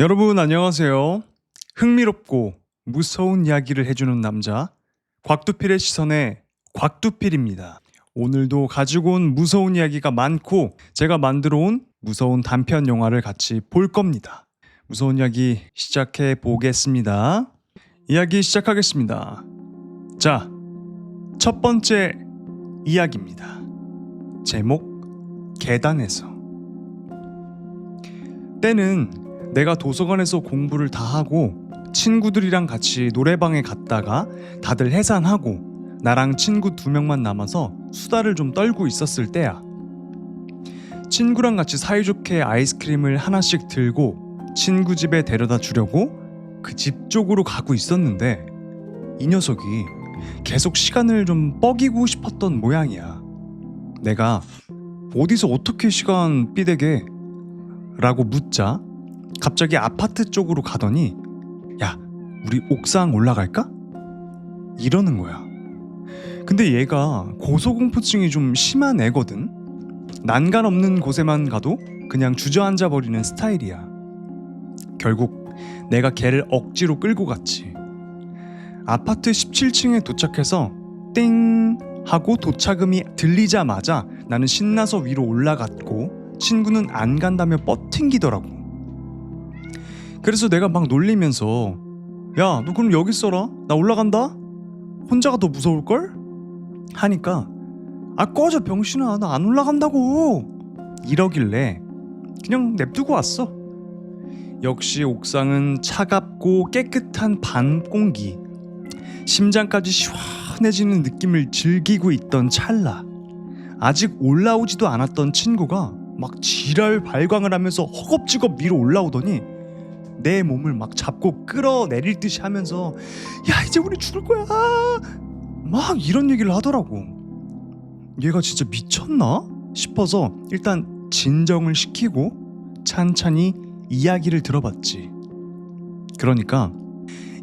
여러분 안녕하세요. 흥미롭고 무서운 이야기를 해주는 남자 곽두필의 시선의 곽두필입니다. 오늘도 가지고 온 무서운 이야기가 많고 제가 만들어 온 무서운 단편 영화를 같이 볼 겁니다. 무서운 이야기 시작해 보겠습니다. 이야기 시작하겠습니다. 자, 첫 번째 이야기입니다. 제목 계단에서. 때는 내가 도서관에서 공부를 다 하고 친구들이랑 같이 노래방에 갔다가 다들 해산하고 나랑 친구 2명만 남아서 수다를 좀 떨고 있었을 때야. 친구랑 같이 사이좋게 아이스크림을 하나씩 들고 친구 집에 데려다 주려고 그 집 쪽으로 가고 있었는데 이 녀석이 계속 시간을 좀 뻐기고 싶었던 모양이야. 내가 어디서 어떻게 시간 삐대게? 라고 묻자 갑자기 아파트 쪽으로 가더니 야, 우리 옥상 올라갈까? 이러는 거야. 근데 얘가 고소공포증이 좀 심한 애거든. 난간 없는 곳에만 가도 그냥 주저앉아 버리는 스타일이야. 결국 내가 걔를 억지로 끌고 갔지. 아파트 17층에 도착해서 띵 하고 도착음이 들리자마자 나는 신나서 위로 올라갔고 친구는 안 간다며 뻗팅기더라고. 그래서 내가 막 놀리면서 야, 너 그럼 여기 있어라. 나 올라간다. 혼자가 더 무서울걸? 하니까 아, 꺼져 병신아. 나 안 올라간다고. 이러길래 그냥 냅두고 왔어. 역시 옥상은 차갑고 깨끗한 밤 공기, 심장까지 시원해지는 느낌을 즐기고 있던 찰나 아직 올라오지도 않았던 친구가 막 지랄 발광을 하면서 허겁지겁 위로 올라오더니 내 몸을 막 잡고 끌어내릴 듯이 하면서 야, 이제 우리 죽을 거야 막 이런 얘기를 하더라고. 얘가 진짜 미쳤나 싶어서 일단 진정을 시키고 찬찬히 이야기를 들어봤지. 그러니까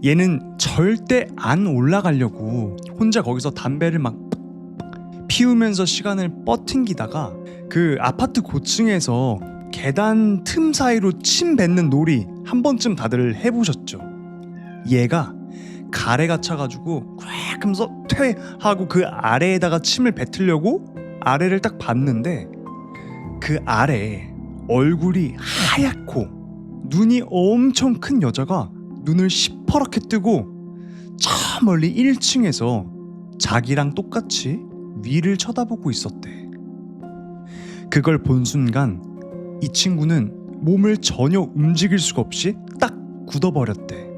얘는 절대 안 올라가려고 혼자 거기서 담배를 막 피우면서 시간을 뻗팅기다가 그 아파트 고층에서 계단 틈 사이로 침 뱉는 놀이 한 번쯤 다들 해보셨죠? 얘가 가래가 차가지고 꽉 하면서 퇴 하고 그 아래에다가 침을 뱉으려고 아래를 딱 봤는데 그 아래에 얼굴이 하얗고 눈이 엄청 큰 여자가 눈을 시퍼렇게 뜨고 저 멀리 1층에서 자기랑 똑같이 위를 쳐다보고 있었대. 그걸 본 순간 이 친구는 몸을 전혀 움직일 수가 없이 딱 굳어버렸대.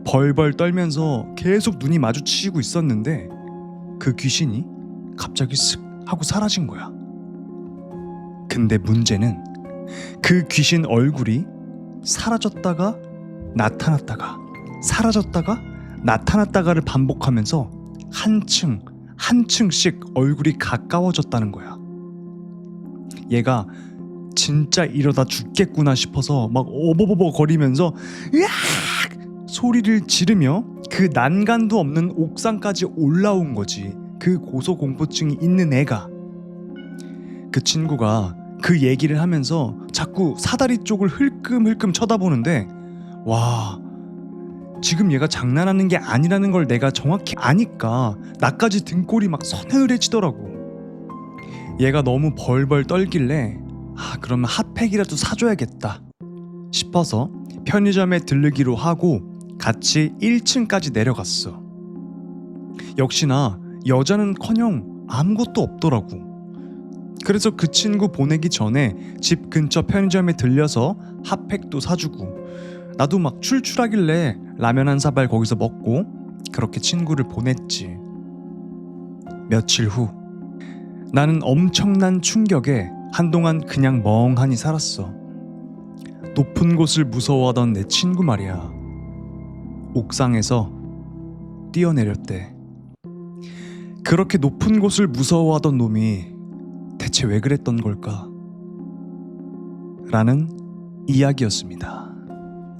벌벌 떨면서 계속 눈이 마주치고 있었는데 그 귀신이 갑자기 슥 하고 사라진 거야. 근데 문제는 그 귀신 얼굴이 사라졌다가 나타났다가 사라졌다가 나타났다가를 반복하면서 한 층씩 얼굴이 가까워졌다는 거야. 얘가 진짜 이러다 죽겠구나 싶어서 막 어버버버 거리면서 으악! 소리를 지르며 그 난간도 없는 옥상까지 올라온 거지. 그 고소공포증이 있는 애가. 그 친구가 그 얘기를 하면서 자꾸 사다리 쪽을 흘끔흘끔 쳐다보는데 와, 지금 얘가 장난하는 게 아니라는 걸 내가 정확히 아니까 나까지 등골이 막 서늘해지더라고. 얘가 너무 벌벌 떨길래 아, 그러면 핫팩이라도 사줘야겠다 싶어서 편의점에 들르기로 하고 같이 1층까지 내려갔어. 역시나 여자는커녕 아무것도 없더라고. 그래서 그 친구 보내기 전에 집 근처 편의점에 들려서 핫팩도 사주고 나도 막 출출하길래 라면 한 사발 거기서 먹고 그렇게 친구를 보냈지. 며칠 후 나는 엄청난 충격에 한동안 그냥 멍하니 살았어. 높은 곳을 무서워하던 내 친구 말이야. 옥상에서 뛰어내렸대. 그렇게 높은 곳을 무서워하던 놈이 대체 왜 그랬던 걸까? 라는 이야기였습니다.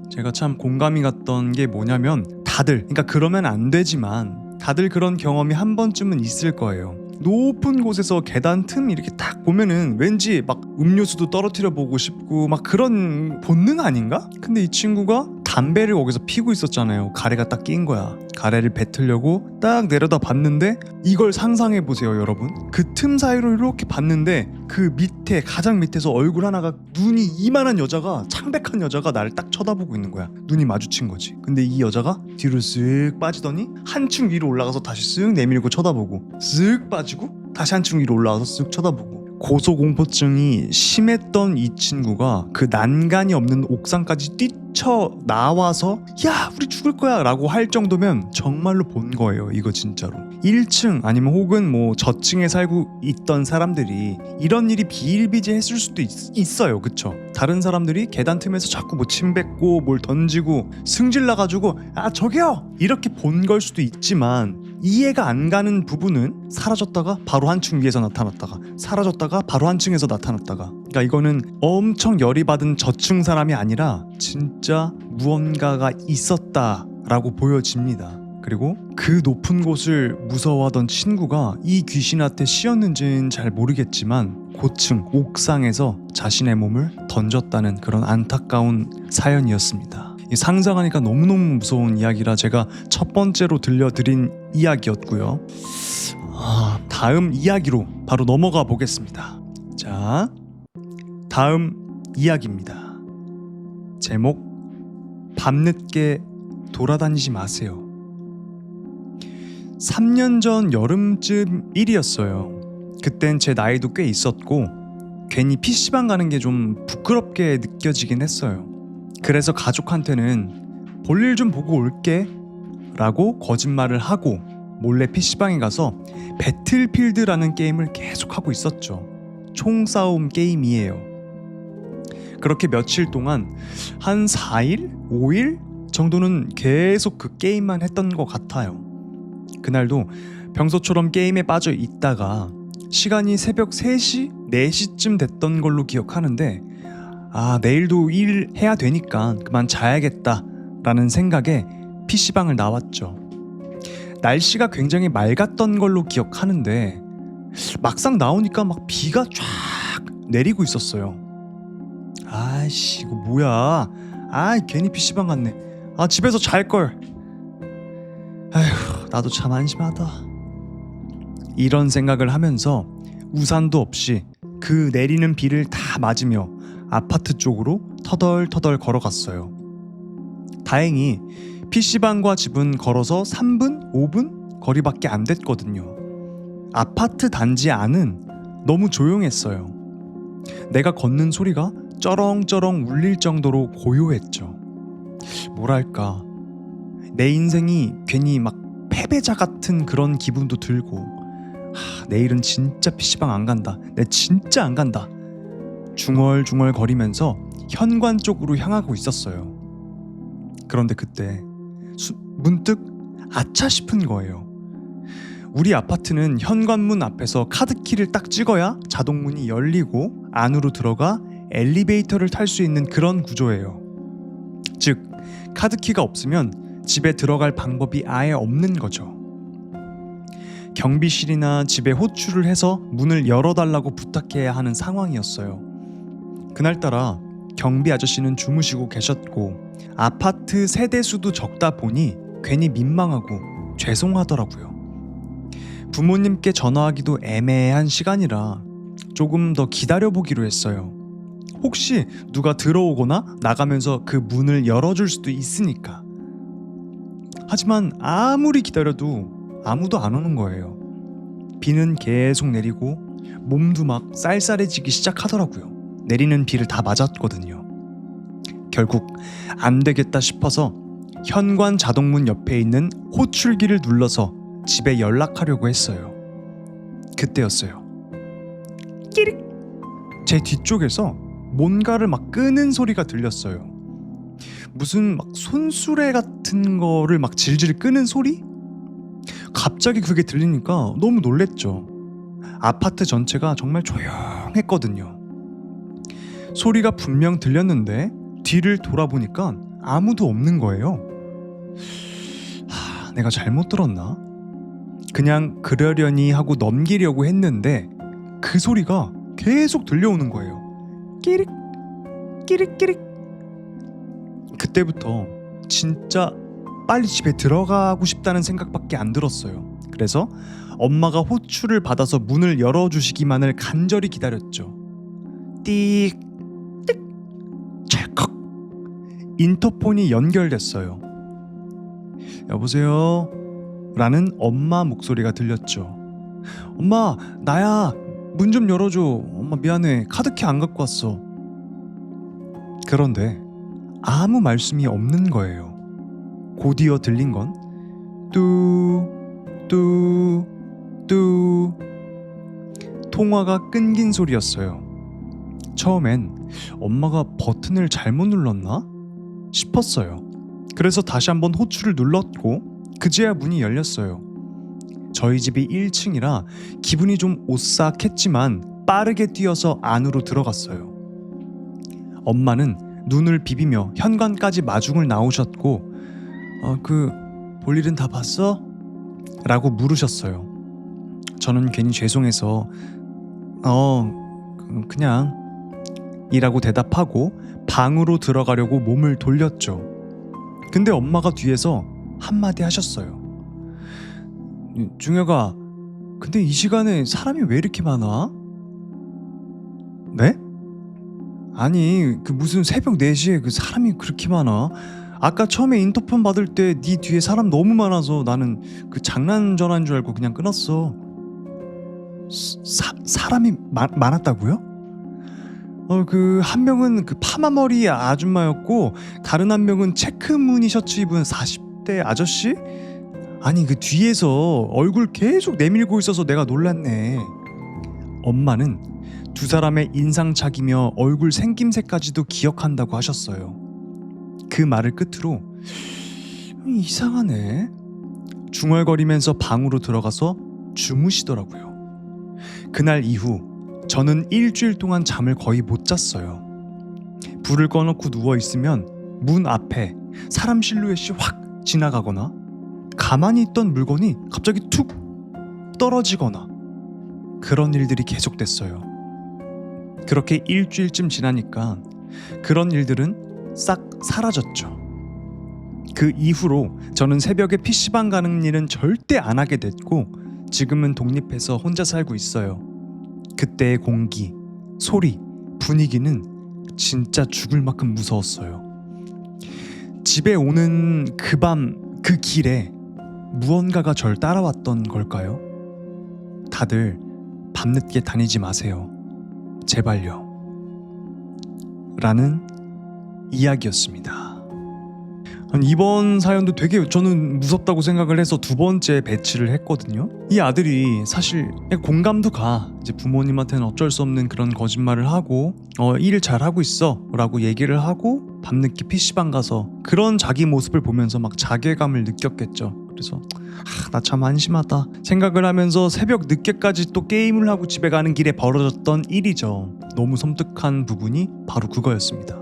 제가 참 공감이 갔던 게 뭐냐면 다들, 그러니까 그러면 안 되지만 다들 그런 경험이 한 번쯤은 있을 거예요. 높은 곳에서 계단 틈 이렇게 딱 보면은 왠지 막 음료수도 떨어뜨려 보고 싶고 막 그런 본능 아닌가? 근데 이 친구가 담배를 거기서 피고 있었잖아요. 가래가 딱 낀 거야. 가래를 뱉으려고 딱 내려다 봤는데 이걸 상상해 보세요, 여러분. 그 틈 사이로 이렇게 봤는데 그 밑에 가장 밑에서 얼굴 하나가 눈이 이만한 여자가 창백한 여자가 나를 딱 쳐다보고 있는 거야. 눈이 마주친 거지. 근데 이 여자가 뒤로 쓱 빠지더니 한층 위로 올라가서 다시 쓱 내밀고 쳐다보고 쓱 빠지고 다시 한층 위로 올라가서 쓱 쳐다보고 고소공포증이 심했던 이 친구가 그 난간이 없는 옥상까지 뛰쳐나와서 야 우리 죽을 거야 라고 할 정도면 정말로 본 거예요. 이거 진짜로 1층 아니면 혹은 뭐 저층에 살고 있던 사람들이 이런 일이 비일비재했을 수도 있어요. 그쵸? 다른 사람들이 계단 틈에서 자꾸 뭐 침 뱉고 뭘 던지고 승질 나가지고 아 저기요 이렇게 본 걸 수도 있지만 이해가 안 가는 부분은 사라졌다가 바로 한층 위에서 나타났다가 사라졌다가 바로 한층에서 나타났다가 그러니까 이거는 엄청 열이 받은 저층 사람이 아니라 진짜 무언가가 있었다라고 보여집니다. 그리고 그 높은 곳을 무서워하던 친구가 이 귀신한테 씌었는지는 잘 모르겠지만 고층 옥상에서 자신의 몸을 던졌다는 그런 안타까운 사연이었습니다. 상상하니까 너무너무 무서운 이야기라 제가 첫 번째로 들려드린 이야기였고요. 다음 이야기로 바로 넘어가 보겠습니다. 자, 다음 이야기입니다. 제목 밤늦게 돌아다니지 마세요. 3년 전 여름쯤 일이었어요. 그땐 제 나이도 꽤 있었고 괜히 PC방 가는 게 좀 부끄럽게 느껴지긴 했어요. 그래서 가족한테는 볼일 좀 보고 올게 라고 거짓말을 하고 몰래 PC방에 가서 배틀필드라는 게임을 계속 하고 있었죠. 총싸움 게임이에요. 그렇게 며칠 동안 한 4일? 5일 정도는 계속 그 게임만 했던 것 같아요. 그날도 평소처럼 게임에 빠져 있다가 시간이 새벽 3시? 4시쯤 됐던 걸로 기억하는데 내일도 일 해야 되니까 그만 자야겠다 라는 생각에 PC방을 나왔죠. 날씨가 굉장히 맑았던 걸로 기억하는데 막상 나오니까 막 비가 쫙 내리고 있었어요. 아이씨 이거 뭐야. 괜히 PC방 갔네. 집에서 잘걸. 아휴 나도 참 안심하다. 이런 생각을 하면서 우산도 없이 그 내리는 비를 다 맞으며 아파트 쪽으로 터덜터덜 걸어갔어요. 다행히 PC방과 집은 걸어서 3분? 5분? 거리밖에 안 됐거든요. 아파트 단지 안은 너무 조용했어요. 내가 걷는 소리가 쩌렁쩌렁 울릴 정도로 고요했죠. 뭐랄까 내 인생이 괜히 막 패배자 같은 그런 기분도 들고 내일은 진짜 PC방 안 간다. 내 진짜 안 간다. 중얼중얼 거리면서 현관 쪽으로 향하고 있었어요. 그런데 그때 문득 아차 싶은 거예요. 우리 아파트는 현관문 앞에서 카드키를 딱 찍어야 자동문이 열리고 안으로 들어가 엘리베이터를 탈 수 있는 그런 구조예요. 즉 카드키가 없으면 집에 들어갈 방법이 아예 없는 거죠. 경비실이나 집에 호출을 해서 문을 열어달라고 부탁해야 하는 상황이었어요. 그날따라 경비 아저씨는 주무시고 계셨고 아파트 세대수도 적다 보니 괜히 민망하고 죄송하더라고요. 부모님께 전화하기도 애매한 시간이라 조금 더 기다려보기로 했어요. 혹시 누가 들어오거나 나가면서 그 문을 열어줄 수도 있으니까. 하지만 아무리 기다려도 아무도 안 오는 거예요. 비는 계속 내리고 몸도 막 쌀쌀해지기 시작하더라고요. 내리는 비를 다 맞았거든요. 결국 안 되겠다 싶어서 현관 자동문 옆에 있는 호출기를 눌러서 집에 연락하려고 했어요. 그때였어요. 끼릭! 제 뒤쪽에서 뭔가를 막 끄는 소리가 들렸어요. 무슨 막 손수레 같은 거를 막 질질 끄는 소리? 갑자기 그게 들리니까 너무 놀랬죠. 아파트 전체가 정말 조용했거든요. 소리가 분명 들렸는데 뒤를 돌아보니까 아무도 없는 거예요. 내가 잘못 들었나? 그냥 그러려니 하고 넘기려고 했는데 그 소리가 계속 들려오는 거예요. 끼릭 끼릭 끼릭. 그때부터 진짜 빨리 집에 들어가고 싶다는 생각밖에 안 들었어요. 그래서 엄마가 호출을 받아서 문을 열어주시기만을 간절히 기다렸죠. 띡 띡 찰컥. 인터폰이 연결됐어요. 여보세요? 라는 엄마 목소리가 들렸죠. 엄마, 나야. 문 좀 열어줘. 엄마 미안해. 카드키 안 갖고 왔어. 그런데 아무 말씀이 없는 거예요. 곧이어 들린 건 뚜 통화가 끊긴 소리였어요. 처음엔 엄마가 버튼을 잘못 눌렀나 싶었어요. 그래서 다시 한번 호출을 눌렀고 그제야 문이 열렸어요. 저희 집이 1층이라 기분이 좀 오싹했지만 빠르게 뛰어서 안으로 들어갔어요. 엄마는 눈을 비비며 현관까지 마중을 나오셨고 볼일은 다 봤어? 라고 물으셨어요. 저는 괜히 죄송해서 그냥 이라고 대답하고 방으로 들어가려고 몸을 돌렸죠. 근데 엄마가 뒤에서 한마디 하셨어요. 중혁아, 근데 이 시간에 사람이 왜 이렇게 많아? 네? 아니 무슨 새벽 4시에 사람이 그렇게 많아? 아까 처음에 인터폰 받을 때 네 뒤에 사람 너무 많아서 나는 장난 전화인 줄 알고 그냥 끊었어. 사람이 많았다고요? 한 명은 파마머리 아줌마였고 다른 한 명은 체크무늬 셔츠 입은 40대 아저씨? 아니 뒤에서 얼굴 계속 내밀고 있어서 내가 놀랐네. 엄마는 두 사람의 인상착이며 얼굴 생김새까지도 기억한다고 하셨어요. 그 말을 끝으로 이상하네 중얼거리면서 방으로 들어가서 주무시더라고요. 그날 이후 저는 일주일 동안 잠을 거의 못 잤어요. 불을 꺼놓고 누워있으면 문 앞에 사람 실루엣이 확 지나가거나 가만히 있던 물건이 갑자기 툭 떨어지거나 그런 일들이 계속됐어요. 그렇게 일주일쯤 지나니까 그런 일들은 싹 사라졌죠. 그 이후로 저는 새벽에 PC방 가는 일은 절대 안 하게 됐고 지금은 독립해서 혼자 살고 있어요. 그때의 공기, 소리, 분위기는 진짜 죽을 만큼 무서웠어요. 집에 오는 그 밤, 그 길에 무언가가 절 따라왔던 걸까요? 다들 밤늦게 다니지 마세요. 제발요. 라는 이야기였습니다. 이번 사연도 되게 저는 무섭다고 생각을 해서 두 번째 배치를 했거든요. 이 아들이 사실 공감도 가. 이제 부모님한테는 어쩔 수 없는 그런 거짓말을 하고 일 잘하고 있어 라고 얘기를 하고 밤늦게 PC방 가서 그런 자기 모습을 보면서 막 자괴감을 느꼈겠죠. 그래서 나 참 한심하다 생각을 하면서 새벽 늦게까지 또 게임을 하고 집에 가는 길에 벌어졌던 일이죠. 너무 섬뜩한 부분이 바로 그거였습니다.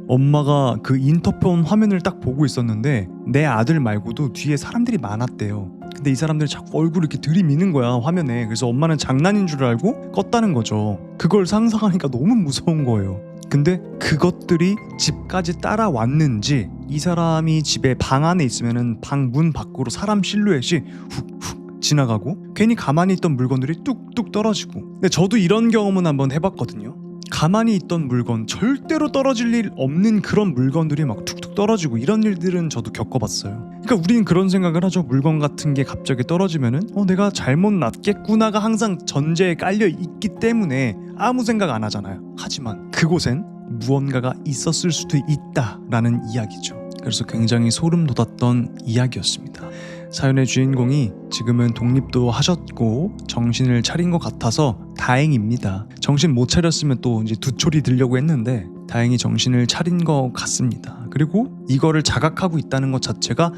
엄마가 그 인터폰 화면을 딱 보고 있었는데 내 아들 말고도 뒤에 사람들이 많았대요. 근데 이 사람들이 자꾸 얼굴을 이렇게 들이미는 거야 화면에. 그래서 엄마는 장난인 줄 알고 껐다는 거죠. 그걸 상상하니까 너무 무서운 거예요. 근데 그것들이 집까지 따라왔는지 이 사람이 집에 방 안에 있으면은 방 문 밖으로 사람 실루엣이 훅훅 지나가고 괜히 가만히 있던 물건들이 뚝뚝 떨어지고. 근데 저도 이런 경험은 한번 해봤거든요. 가만히 있던 물건, 절대로 떨어질 일 없는 그런 물건들이 막 툭툭 떨어지고 이런 일들은 저도 겪어봤어요. 그러니까 우리는 그런 생각을 하죠. 물건 같은 게 갑자기 떨어지면은 내가 잘못 놨겠구나가 항상 전제에 깔려 있기 때문에 아무 생각 안 하잖아요. 하지만 그곳엔 무언가가 있었을 수도 있다라는 이야기죠. 그래서 굉장히 소름 돋았던 이야기였습니다. 사연의 주인공이 지금은 독립도 하셨고 정신을 차린 것 같아서 다행입니다. 정신 못 차렸으면 또 이제 두초리 들려고 했는데 다행히 정신을 차린 것 같습니다. 그리고 이거를 자각하고 있다는 것 자체가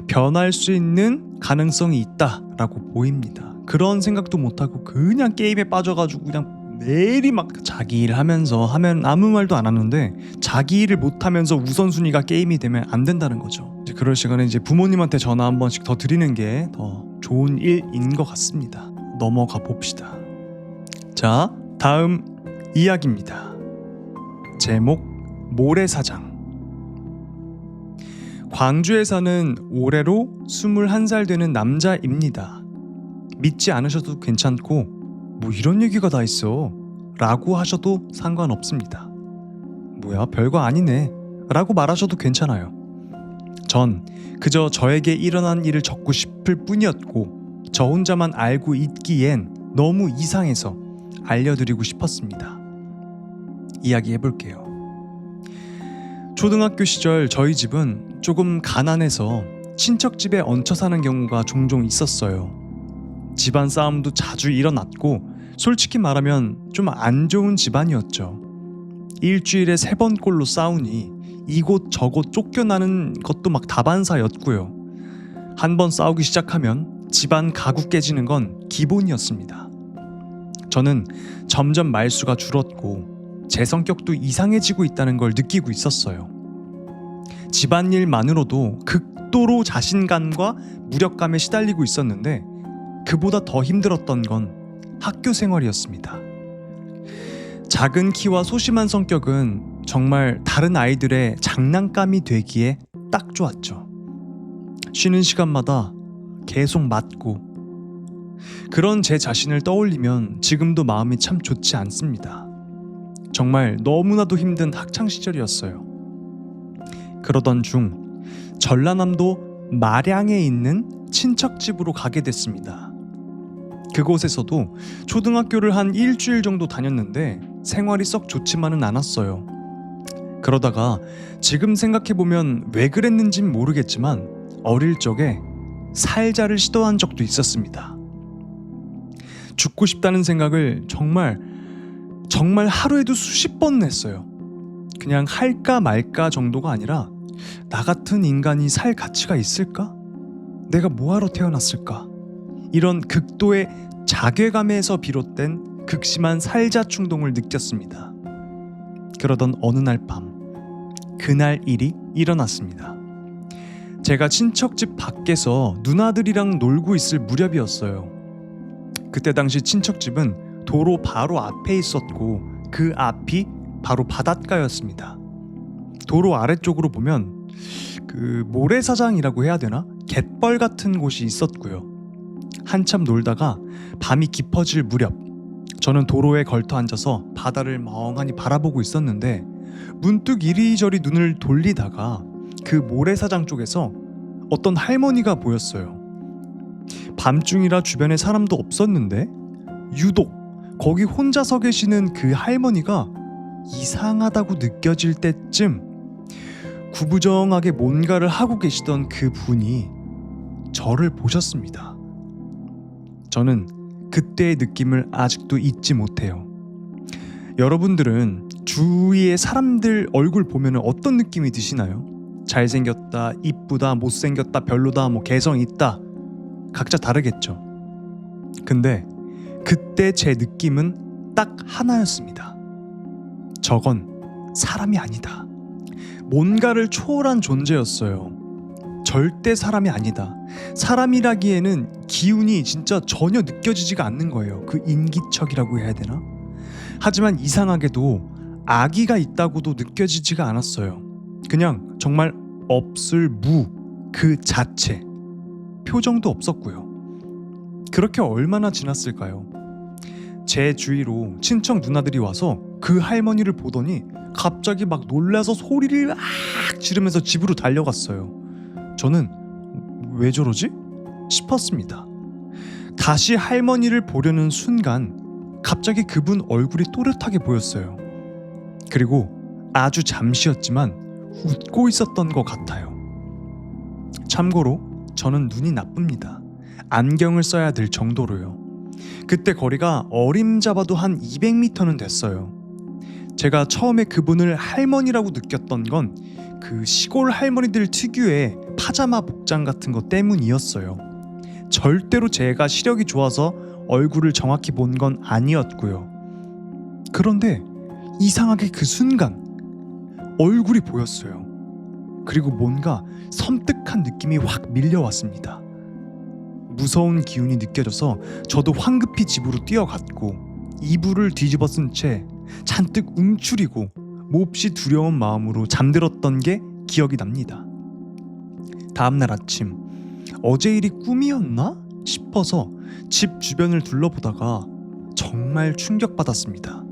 변할 수 있는 가능성이 있다라고 보입니다. 그런 생각도 못하고 그냥 게임에 빠져가지고 그냥 매일이 막 자기 일 하면서 하면 아무 말도 안 하는데 자기 일을 못 하면서 우선순위가 게임이 되면 안 된다는 거죠. 이제 그럴 시간에 이제 부모님한테 전화 한 번씩 더 드리는 게 더 좋은 일인 것 같습니다. 넘어가 봅시다. 자, 다음 이야기입니다. 제목 모래사장. 광주에 사는 올해로 21살 되는 남자입니다. 믿지 않으셔도 괜찮고 뭐 이런 얘기가 다 있어 라고 하셔도 상관없습니다. 뭐야 별거 아니네 라고 말하셔도 괜찮아요. 전 그저 저에게 일어난 일을 적고 싶을 뿐이었고 저 혼자만 알고 있기엔 너무 이상해서 알려드리고 싶었습니다. 이야기해볼게요. 초등학교 시절 저희 집은 조금 가난해서 친척 집에 얹혀 사는 경우가 종종 있었어요. 집안 싸움도 자주 일어났고 솔직히 말하면 좀 안 좋은 집안이었죠. 일주일에 3번꼴로 싸우니 이곳 저곳 쫓겨나는 것도 막 다반사였고요. 한 번 싸우기 시작하면 집안 가구 깨지는 건 기본이었습니다. 저는 점점 말수가 줄었고 제 성격도 이상해지고 있다는 걸 느끼고 있었어요. 집안일만으로도 극도로 자신감과 무력감에 시달리고 있었는데 그보다 더 힘들었던 건 학교 생활이었습니다. 작은 키와 소심한 성격은 정말 다른 아이들의 장난감이 되기에 딱 좋았죠. 쉬는 시간마다 계속 맞고 그런 제 자신을 떠올리면 지금도 마음이 참 좋지 않습니다. 정말 너무나도 힘든 학창 시절이었어요. 그러던 중 전라남도 마량에 있는 친척집으로 가게 됐습니다. 그곳에서도 초등학교를 한 일주일 정도 다녔는데 생활이 썩 좋지만은 않았어요. 그러다가 지금 생각해보면 왜 그랬는진 모르겠지만 어릴 적에 살자를 시도한 적도 있었습니다. 죽고 싶다는 생각을 정말 하루에도 수십 번 했어요. 그냥 할까 말까 정도가 아니라 나 같은 인간이 살 가치가 있을까? 내가 뭐하러 태어났을까? 이런 극도의 자괴감에서 비롯된 극심한 살자 충동을 느꼈습니다. 그러던 어느 날 밤, 그날 일이 일어났습니다. 제가 친척집 밖에서 누나들이랑 놀고 있을 무렵이었어요. 그때 당시 친척집은 도로 바로 앞에 있었고 그 앞이 바로 바닷가였습니다. 도로 아래쪽으로 보면 그 모래사장이라고 해야 되나? 갯벌 같은 곳이 있었고요. 한참 놀다가 밤이 깊어질 무렵 저는 도로에 걸터 앉아서 바다를 멍하니 바라보고 있었는데 문득 이리저리 눈을 돌리다가 그 모래사장 쪽에서 어떤 할머니가 보였어요. 밤중이라 주변에 사람도 없었는데 유독 거기 혼자 서 계시는 그 할머니가 이상하다고 느껴질 때쯤 구부정하게 뭔가를 하고 계시던 그 분이 저를 보셨습니다. 저는 그때의 느낌을 아직도 잊지 못해요. 여러분들은 주위의 사람들 얼굴 보면 어떤 느낌이 드시나요? 잘생겼다, 이쁘다, 못생겼다, 별로다, 뭐 개성 있다, 각자 다르겠죠. 근데 그때 제 느낌은 딱 하나였습니다. 저건 사람이 아니다. 뭔가를 초월한 존재였어요. 절대 사람이 아니다. 사람이라기에는 기운이 진짜 전혀 느껴지지가 않는 거예요. 그 인기척이라고 해야 되나? 하지만 이상하게도 아기가 있다고도 느껴지지가 않았어요. 그냥 정말 없을 무 그 자체. 표정도 없었고요. 그렇게 얼마나 지났을까요? 제 주위로 친척 누나들이 와서 그 할머니를 보더니 갑자기 막 놀라서 소리를 악 지르면서 집으로 달려갔어요. 저는 왜 저러지? 싶었습니다. 다시 할머니를 보려는 순간 갑자기 그분 얼굴이 또렷하게 보였어요. 그리고 아주 잠시였지만 웃고 있었던 것 같아요. 참고로 저는 눈이 나쁩니다. 안경을 써야 될 정도로요. 그때 거리가 어림잡아도 한 200m는 됐어요. 제가 처음에 그분을 할머니라고 느꼈던 건 그 시골 할머니들 특유의 파자마 복장 같은 것 때문이었어요. 절대로 제가 시력이 좋아서 얼굴을 정확히 본 건 아니었고요. 그런데 이상하게 그 순간 얼굴이 보였어요. 그리고 뭔가 섬뜩한 느낌이 확 밀려왔습니다. 무서운 기운이 느껴져서 저도 황급히 집으로 뛰어갔고 이불을 뒤집어 쓴 채 잔뜩 움츠리고 몹시 두려운 마음으로 잠들었던 게 기억이 납니다. 다음날 아침 어제 일이 꿈이었나 싶어서 집 주변을 둘러보다가 정말 충격받았습니다.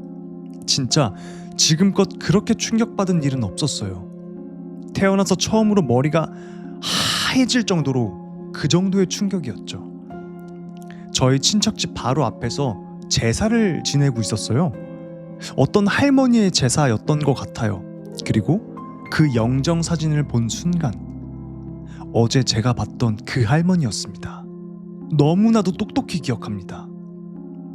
진짜 지금껏 그렇게 충격받은 일은 없었어요. 태어나서 처음으로 머리가 하얘질 정도로 그 정도의 충격이었죠. 저희 친척집 바로 앞에서 제사를 지내고 있었어요. 어떤 할머니의 제사였던 것 같아요. 그리고 그 영정 사진을 본 순간 어제 제가 봤던 그 할머니였습니다. 너무나도 똑똑히 기억합니다.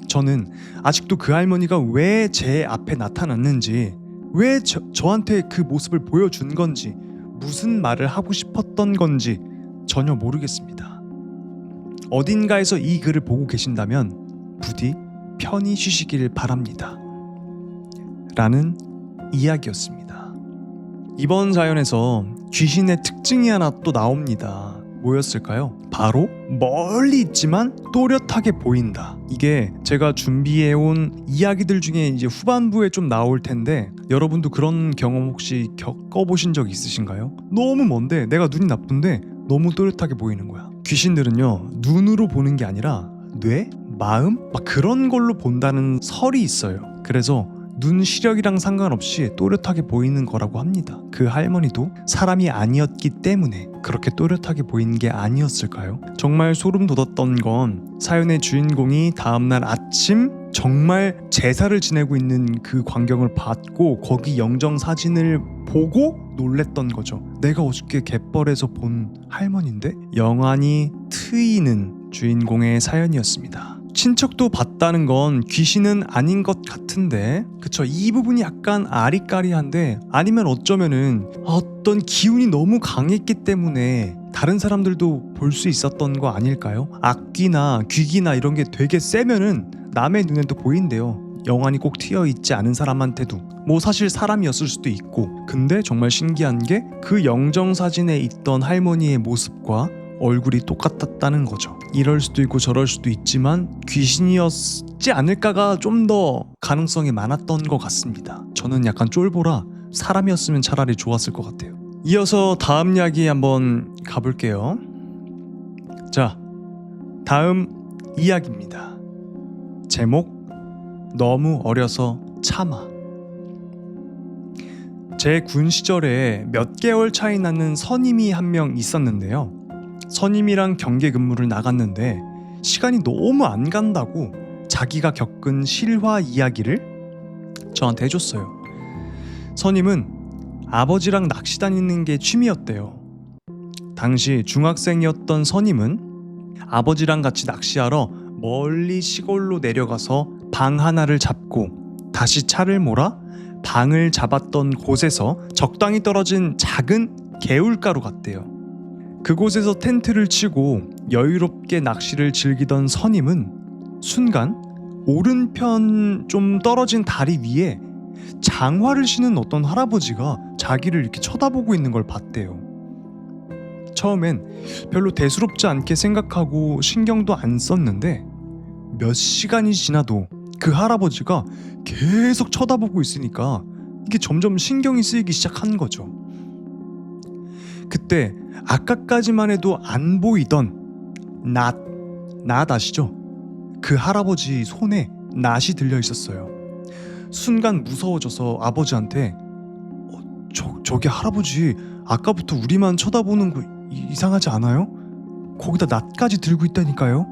저는 아직도 그 할머니가 왜 제 앞에 나타났는지, 왜 저한테 그 모습을 보여준 건지, 무슨 말을 하고 싶었던 건지 전혀 모르겠습니다. 어딘가에서 이 글을 보고 계신다면 부디 편히 쉬시길 바랍니다. 라는 이야기였습니다. 이번 사연에서 귀신의 특징이 하나 또 나옵니다. 뭐였을까요? 바로 멀리 있지만 또렷하게 보인다. 이게 제가 준비해온 이야기들 중에 이제 후반부에 좀 나올 텐데 여러분도 그런 경험 혹시 겪어보신 적 있으신가요? 너무 먼데 내가 눈이 나쁜데 너무 또렷하게 보이는 거야. 귀신들은요 눈으로 보는 게 아니라 뇌? 마음? 막 그런 걸로 본다는 설이 있어요. 그래서 눈 시력이랑 상관없이 또렷하게 보이는 거라고 합니다. 그 할머니도 사람이 아니었기 때문에 그렇게 또렷하게 보이는 게 아니었을까요? 정말 소름 돋았던 건 사연의 주인공이 다음날 아침 정말 제사를 지내고 있는 그 광경을 봤고 거기 영정 사진을 보고 놀랬던 거죠. 내가 어저께 갯벌에서 본 할머니인데? 영안이 트이는 주인공의 사연이었습니다. 친척도 봤다는 건 귀신은 아닌 것 같은데 그쵸, 이 부분이 약간 아리까리한데 아니면 어쩌면은 어떤 기운이 너무 강했기 때문에 다른 사람들도 볼 수 있었던 거 아닐까요? 악귀나 귀기나 이런 게 되게 세면은 남의 눈에도 보인대요. 영안이 꼭 트여있지 않은 사람한테도. 뭐 사실 사람이었을 수도 있고. 근데 정말 신기한 게 그 영정사진에 있던 할머니의 모습과 얼굴이 똑같았다는 거죠. 이럴 수도 있고 저럴 수도 있지만 귀신이었지 않을까가 좀 더 가능성이 많았던 것 같습니다. 저는 약간 쫄보라 사람이었으면 차라리 좋았을 것 같아요. 이어서 다음 이야기 한번 가볼게요. 자, 다음 이야기입니다. 제목 너무 어려서 참아. 제 군 시절에 몇 개월 차이 나는 선임이 한 명 있었는데요. 선임이랑 경계 근무를 나갔는데 시간이 너무 안 간다고 자기가 겪은 실화 이야기를 저한테 해줬어요. 선임은 아버지랑 낚시 다니는 게 취미였대요. 당시 중학생이었던 선임은 아버지랑 같이 낚시하러 멀리 시골로 내려가서 방 하나를 잡고 다시 차를 몰아 방을 잡았던 곳에서 적당히 떨어진 작은 개울가로 갔대요. 그곳에서 텐트를 치고 여유롭게 낚시를 즐기던 선임은 순간 오른편 좀 떨어진 다리 위에 장화를 신은 어떤 할아버지가 자기를 이렇게 쳐다보고 있는 걸 봤대요. 처음엔 별로 대수롭지 않게 생각하고 신경도 안 썼는데 몇 시간이 지나도 그 할아버지가 계속 쳐다보고 있으니까 이게 점점 신경이 쓰이기 시작한 거죠. 그때 아까까지만 해도 안 보이던 낫 아시죠? 그 할아버지 손에 낫이 들려 있었어요. 순간 무서워져서 아버지한테 저기 할아버지 아까부터 우리만 쳐다보는 거 이상하지 않아요? 거기다 낫까지 들고 있다니까요?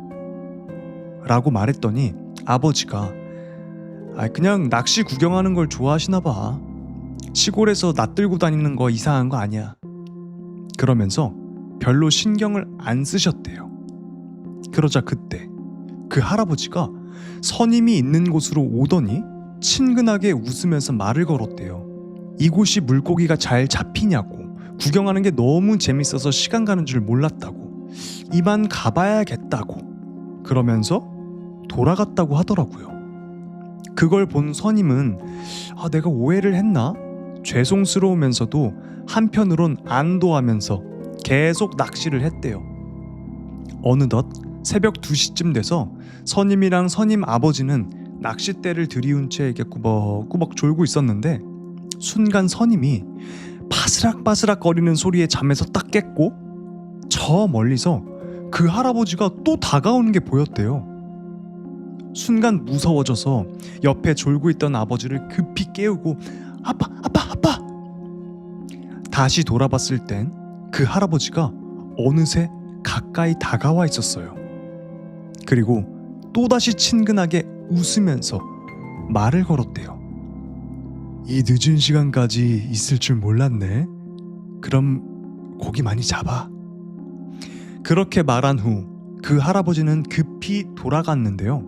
라고 말했더니 아버지가 그냥 낚시 구경하는 걸 좋아하시나 봐. 시골에서 낫 들고 다니는 거 이상한 거 아니야. 그러면서 별로 신경을 안 쓰셨대요. 그러자 그때 그 할아버지가 선임이 있는 곳으로 오더니 친근하게 웃으면서 말을 걸었대요. 이곳이 물고기가 잘 잡히냐고, 구경하는 게 너무 재밌어서 시간 가는 줄 몰랐다고, 이만 가봐야겠다고 그러면서 돌아갔다고 하더라고요. 그걸 본 선임은 내가 오해를 했나? 죄송스러우면서도 한편으론 안도하면서 계속 낚시를 했대요. 어느덧 새벽 2시쯤 돼서 선임이랑 선임 아버지는 낚싯대를 들이운 채 이렇게 꾸벅꾸벅 졸고 있었는데 순간 선임이 바스락바스락 거리는 소리에 잠에서 딱 깼고 저 멀리서 그 할아버지가 또 다가오는 게 보였대요. 순간 무서워져서 옆에 졸고 있던 아버지를 급히 깨우고 아빠 아빠 아빠 다시 돌아봤을 땐 그 할아버지가 어느새 가까이 다가와 있었어요. 그리고 또다시 친근하게 웃으면서 말을 걸었대요. 이 늦은 시간까지 있을 줄 몰랐네. 그럼 고기 많이 잡아. 그렇게 말한 후 그 할아버지는 급히 돌아갔는데요.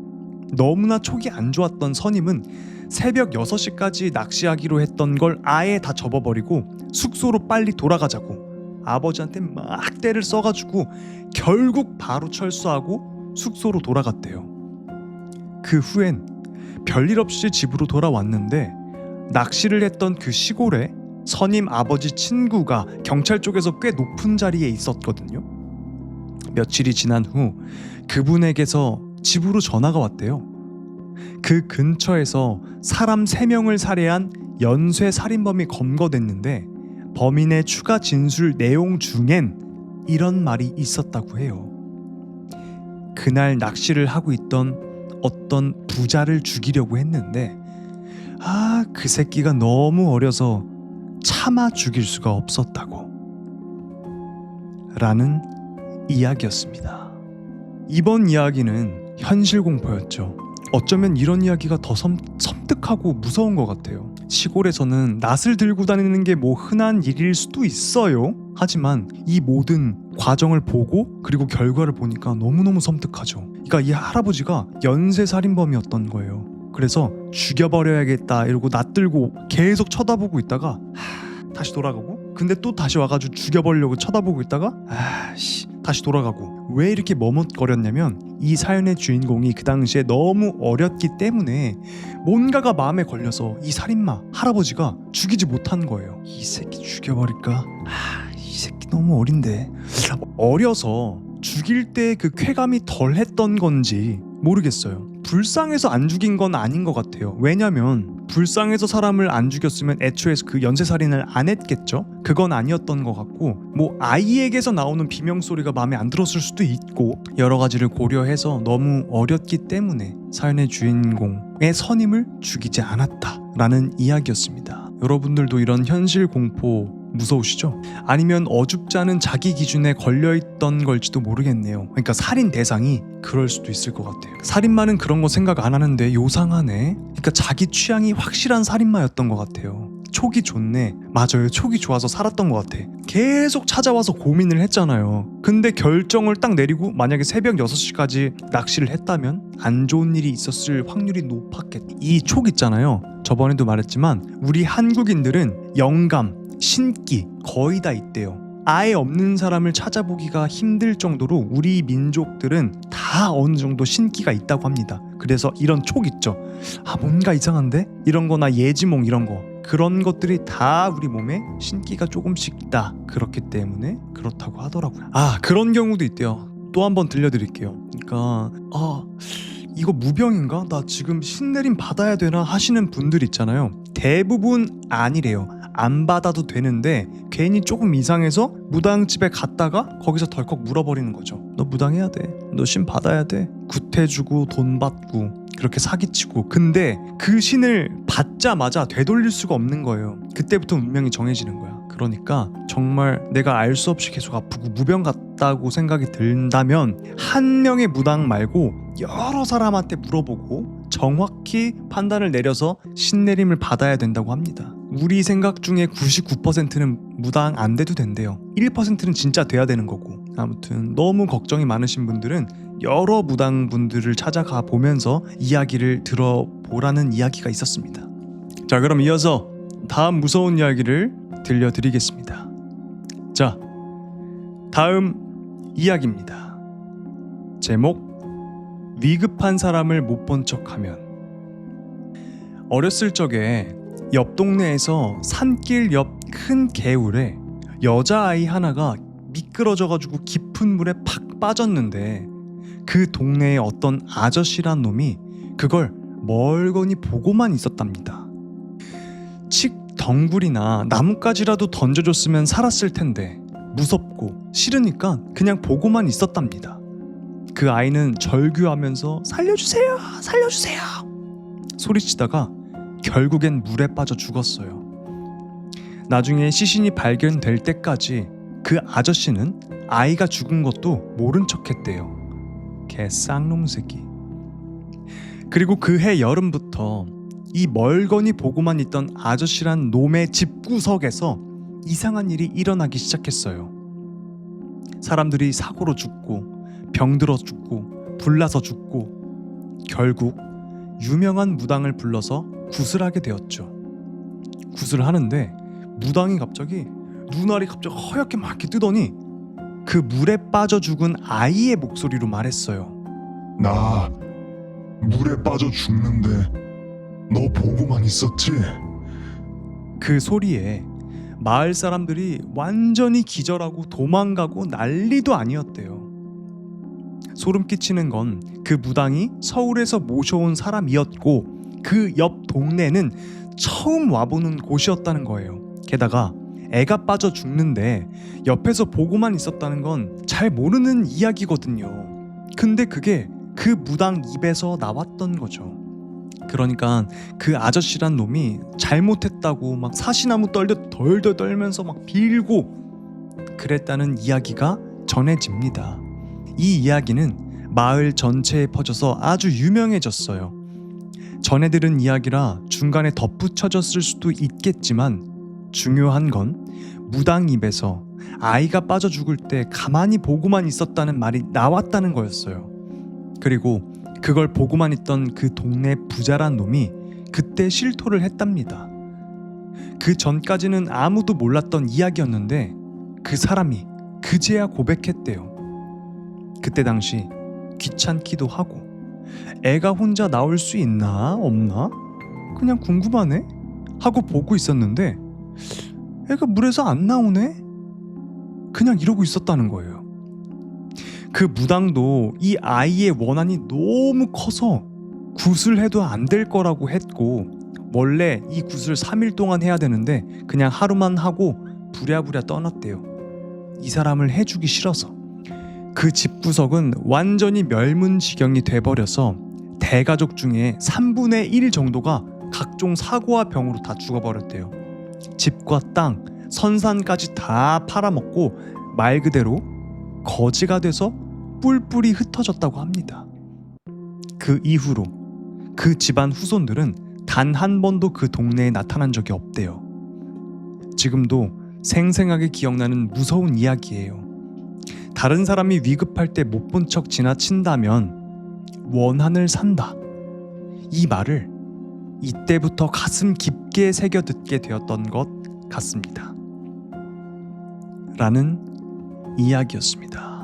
너무나 촉이 안 좋았던 선임은 새벽 6시까지 낚시하기로 했던 걸 아예 다 접어버리고 숙소로 빨리 돌아가자고 아버지한테 막 떼를 써가지고 결국 바로 철수하고 숙소로 돌아갔대요. 그 후엔 별일 없이 집으로 돌아왔는데 낚시를 했던 그 시골에 선임 아버지 친구가 경찰 쪽에서 꽤 높은 자리에 있었거든요. 며칠이 지난 후 그분에게서 집으로 전화가 왔대요. 그 근처에서 사람 3명을 살해한 연쇄 살인범이 검거됐는데 범인의 추가 진술 내용 중엔 이런 말이 있었다고 해요. 그날 낚시를 하고 있던 어떤 부자를 죽이려고 했는데 그 새끼가 너무 어려서 차마 죽일 수가 없었다고 라는 이야기였습니다. 이번 이야기는 현실 공포였죠. 어쩌면 이런 이야기가 더 섬뜩하고 무서운 것 같아요. 시골에서는 낫을 들고 다니는 게 뭐 흔한 일일 수도 있어요. 하지만 이 모든 과정을 보고 그리고 결과를 보니까 너무너무 섬뜩하죠. 그러니까 이 할아버지가 연쇄살인범이었던 거예요. 그래서 죽여버려야겠다 이러고 낫 들고 계속 쳐다보고 있다가 다시 돌아가고 근데 또 다시 와가지고 죽여버리려고 쳐다보고 있다가 다시 돌아가고. 왜 이렇게 머뭇거렸냐면 이 사연의 주인공이 그 당시에 너무 어렸기 때문에 뭔가가 마음에 걸려서 이 살인마 할아버지가 죽이지 못한 거예요. 이 새끼 죽여버릴까? 이 새끼 너무 어린데. 어려서 죽일 때 그 쾌감이 덜 했던 건지 모르겠어요. 불쌍해서 안 죽인 건 아닌 것 같아요. 왜냐면 불쌍해서 사람을 안 죽였으면 애초에 그 연쇄살인을 안 했겠죠. 그건 아니었던 것 같고 뭐 아이에게서 나오는 비명소리가 마음에 안 들었을 수도 있고 여러 가지를 고려해서 너무 어렸기 때문에 사연의 주인공의 선임을 죽이지 않았다라는 이야기였습니다. 여러분들도 이런 현실 공포 무서우시죠? 아니면 어줍지 않은 자기 기준에 걸려있던 걸지도 모르겠네요. 그러니까 살인 대상이 그럴 수도 있을 것 같아요. 살인마는 그런 거 생각 안 하는데 요상하네. 그러니까 자기 취향이 확실한 살인마였던 것 같아요. 촉이 좋네. 맞아요. 촉이 좋아서 살았던 것 같아. 계속 찾아와서 고민을 했잖아요. 근데 결정을 딱 내리고 만약에 새벽 6시까지 낚시를 했다면 안 좋은 일이 있었을 확률이 높았겠다. 이 촉 있잖아요. 저번에도 말했지만 우리 한국인들은 영감, 신기 거의 다 있대요. 아예 없는 사람을 찾아보기가 힘들 정도로 우리 민족들은 다 어느 정도 신기가 있다고 합니다. 그래서 이런 촉 있죠. 뭔가 이상한데? 이런 거나 예지몽 이런 거 그런 것들이 다 우리 몸에 신기가 조금씩 있다. 그렇기 때문에 그렇다고 하더라고요. 그런 경우도 있대요. 또 한번 들려드릴게요. 그러니까 이거 무병인가? 나 지금 신내림 받아야 되나? 하시는 분들 있잖아요. 대부분 아니래요. 안 받아도 되는데 괜히 조금 이상해서 무당집에 갔다가 거기서 덜컥 물어버리는 거죠. 너 무당해야 돼. 너 신 받아야 돼. 구태주고 돈 받고 그렇게 사기치고. 근데 그 신을 받자마자 되돌릴 수가 없는 거예요. 그때부터 운명이 정해지는 거야. 그러니까 정말 내가 알 수 없이 계속 아프고 무병 같다고 생각이 든다면 한 명의 무당 말고 여러 사람한테 물어보고 정확히 판단을 내려서 신내림을 받아야 된다고 합니다. 우리 생각 중에 99%는 무당 안 돼도 된대요. 1%는 진짜 돼야 되는 거고. 아무튼 너무 걱정이 많으신 분들은 여러 무당분들을 찾아가 보면서 이야기를 들어보라는 이야기가 있었습니다. 자, 그럼 이어서 다음 무서운 이야기를 들려드리겠습니다. 자, 다음 이야기입니다. 제목: 위급한 사람을 못 본 척하면. 어렸을 적에 옆 동네에서 산길 옆 큰 개울에 여자아이 하나가 미끄러져가지고 깊은 물에 팍 빠졌는데 그 동네에 어떤 아저씨란 놈이 그걸 멀거니 보고만 있었답니다. 칡 덩굴이나 나뭇가지라도 던져줬으면 살았을 텐데 무섭고 싫으니까 그냥 보고만 있었답니다. 그 아이는 절규하면서 살려주세요, 살려주세요 소리치다가 결국엔 물에 빠져 죽었어요. 나중에 시신이 발견될 때까지 그 아저씨는 아이가 죽은 것도 모른 척했대요. 개 쌍놈 새끼. 그리고 그해 여름부터 이 멀거니 보고만 있던 아저씨란 놈의 집구석에서 이상한 일이 일어나기 시작했어요. 사람들이 사고로 죽고 병들어 죽고 불나서 죽고 결국 유명한 무당을 불러서 구슬하게 되었죠. 구슬하는데 무당이 갑자기 눈알이 갑자기 허옇게 막 이렇게 뜨더니 그 물에 빠져 죽은 아이의 목소리로 말했어요. 나 물에 빠져 죽는데 너 보고만 있었지? 그 소리에 마을 사람들이 완전히 기절하고 도망가고 난리도 아니었대요. 소름 끼치는 건 그 무당이 서울에서 모셔온 사람이었고 그 옆 동네는 처음 와보는 곳이었다는 거예요. 게다가 애가 빠져 죽는데 옆에서 보고만 있었다는 건 잘 모르는 이야기거든요. 근데 그게 그 무당 입에서 나왔던 거죠. 그러니까 그 아저씨란 놈이 잘못했다고 막 사시나무 떨듯 덜덜 떨면서 막 빌고 그랬다는 이야기가 전해집니다. 이 이야기는 마을 전체에 퍼져서 아주 유명해졌어요. 전해 들은 이야기라 중간에 덧붙여졌을 수도 있겠지만 중요한 건 무당 입에서 아이가 빠져 죽을 때 가만히 보고만 있었다는 말이 나왔다는 거였어요. 그리고 그걸 보고만 있던 그 동네 부자란 놈이 그때 실토를 했답니다. 그 전까지는 아무도 몰랐던 이야기였는데 그 사람이 그제야 고백했대요. 그때 당시 귀찮기도 하고 애가 혼자 나올 수 있나 없나 그냥 궁금하네 하고 보고 있었는데 애가 물에서 안 나오네 그냥 이러고 있었다는 거예요. 그 무당도 이 아이의 원한이 너무 커서 구슬해도 안 될 거라고 했고 원래 이 구슬 3일 동안 해야 되는데 그냥 하루만 하고 부랴부랴 떠났대요. 이 사람을 해주기 싫어서. 그 집구석은 완전히 멸문지경이 돼버려서 대가족 중에 3분의 1 정도가 각종 사고와 병으로 다 죽어버렸대요. 집과 땅, 선산까지 다 팔아먹고 말 그대로 거지가 돼서 뿔뿔이 흩어졌다고 합니다. 그 이후로 그 집안 후손들은 단 한 번도 그 동네에 나타난 적이 없대요. 지금도 생생하게 기억나는 무서운 이야기예요. 다른 사람이 위급할 때 못 본 척 지나친다면 원한을 산다. 이 말을 이때부터 가슴 깊게 새겨 듣게 되었던 것 같습니다. 라는 이야기였습니다.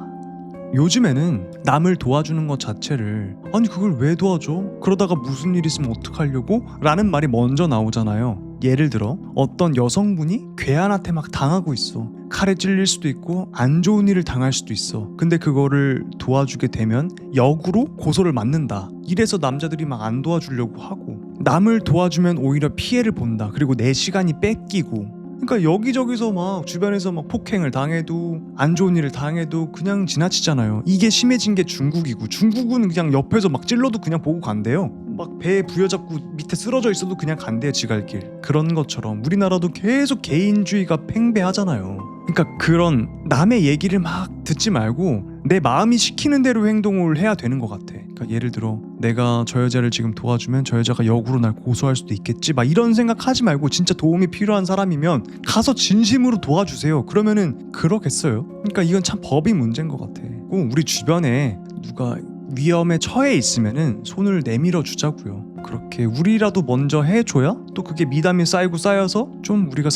요즘에는 남을 도와주는 것 자체를 아니 그걸 왜 도와줘? 그러다가 무슨 일 있으면 어떡하려고? 라는 말이 먼저 나오잖아요. 예를 들어 어떤 여성분이 괴한한테 막 당하고 있어. 칼에 찔릴 수도 있고 안 좋은 일을 당할 수도 있어. 근데 그거를 도와주게 되면 역으로 고소를 맞는다. 이래서 남자들이 막 안 도와주려고 하고 남을 도와주면 오히려 피해를 본다. 그리고 내 시간이 뺏기고 그러니까 여기저기서 막 주변에서 막 폭행을 당해도 안 좋은 일을 당해도 그냥 지나치잖아요. 이게 심해진 게 중국이고 중국은 그냥 옆에서 막 찔러도 그냥 보고 간대요. 막 배에 부여잡고 밑에 쓰러져 있어도 그냥 간대요. 지갈길. 그런 것처럼 우리나라도 계속 개인주의가 팽배하잖아요. 그러니까 그런 남의 얘기를 막 듣지 말고 내 마음이 시키는 대로 행동을 해야 되는 것 같아. 그러니까 예를 들어 내가 저 여자를 지금 도와주면 저 여자가 역으로 날 고소할 수도 있겠지 막 이런 생각하지 말고 진짜 도움이 필요한 사람이면 가서 진심으로 도와주세요. 그러면은 그러겠어요. 그러니까 이건 참 법이 문제인 것 같아. 꼭 우리 주변에 누가 위험에 처해 있으면은 손을 내밀어 주자고요. 그렇게 우리라도 먼저 해줘야 또 그게 미담이 쌓이고 쌓여서 좀 우리가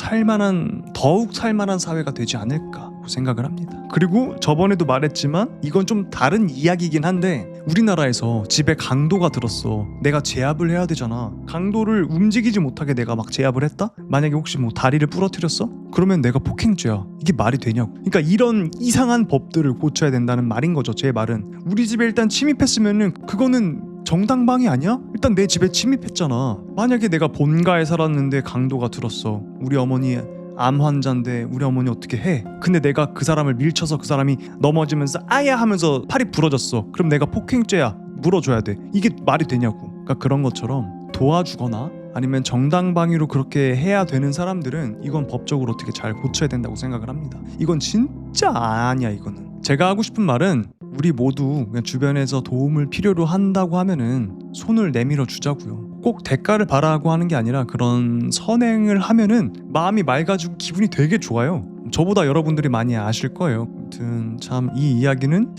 더욱 살만한 사회가 되지 않을까 생각을 합니다. 그리고 저번에도 말했지만 이건 좀 다른 이야기이긴 한데 우리나라에서 집에 강도가 들었어. 내가 제압을 해야 되잖아. 강도를 움직이지 못하게 내가 막 제압을 했다? 만약에 혹시 뭐 다리를 부러뜨렸어? 그러면 내가 폭행죄야. 이게 말이 되냐고. 그러니까 이런 이상한 법들을 고쳐야 된다는 말인 거죠. 제 말은. 우리 집에 일단 침입했으면은 그거는 정당방위 아니야? 일단 내 집에 침입했잖아. 만약에 내가 본가에 살았는데 강도가 들었어. 우리 어머니 암 환자인데 우리 어머니 어떻게 해? 근데 내가 그 사람을 밀쳐서 그 사람이 넘어지면서 아야 하면서 팔이 부러졌어. 그럼 내가 폭행죄야. 물어줘야 돼. 이게 말이 되냐고. 그러니까 그런 것처럼 도와주거나 아니면 정당방위로 그렇게 해야 되는 사람들은 이건 법적으로 어떻게 잘 고쳐야 된다고 생각을 합니다. 이건 진짜 아니야. 이거는 제가 하고 싶은 말은 우리 모두 그냥 주변에서 도움을 필요로 한다고 하면은 손을 내밀어 주자고요. 꼭 대가를 바라고 하는 게 아니라 그런 선행을 하면은 마음이 맑아지고 기분이 되게 좋아요. 저보다 여러분들이 많이 아실 거예요. 아무튼 참 이 이야기는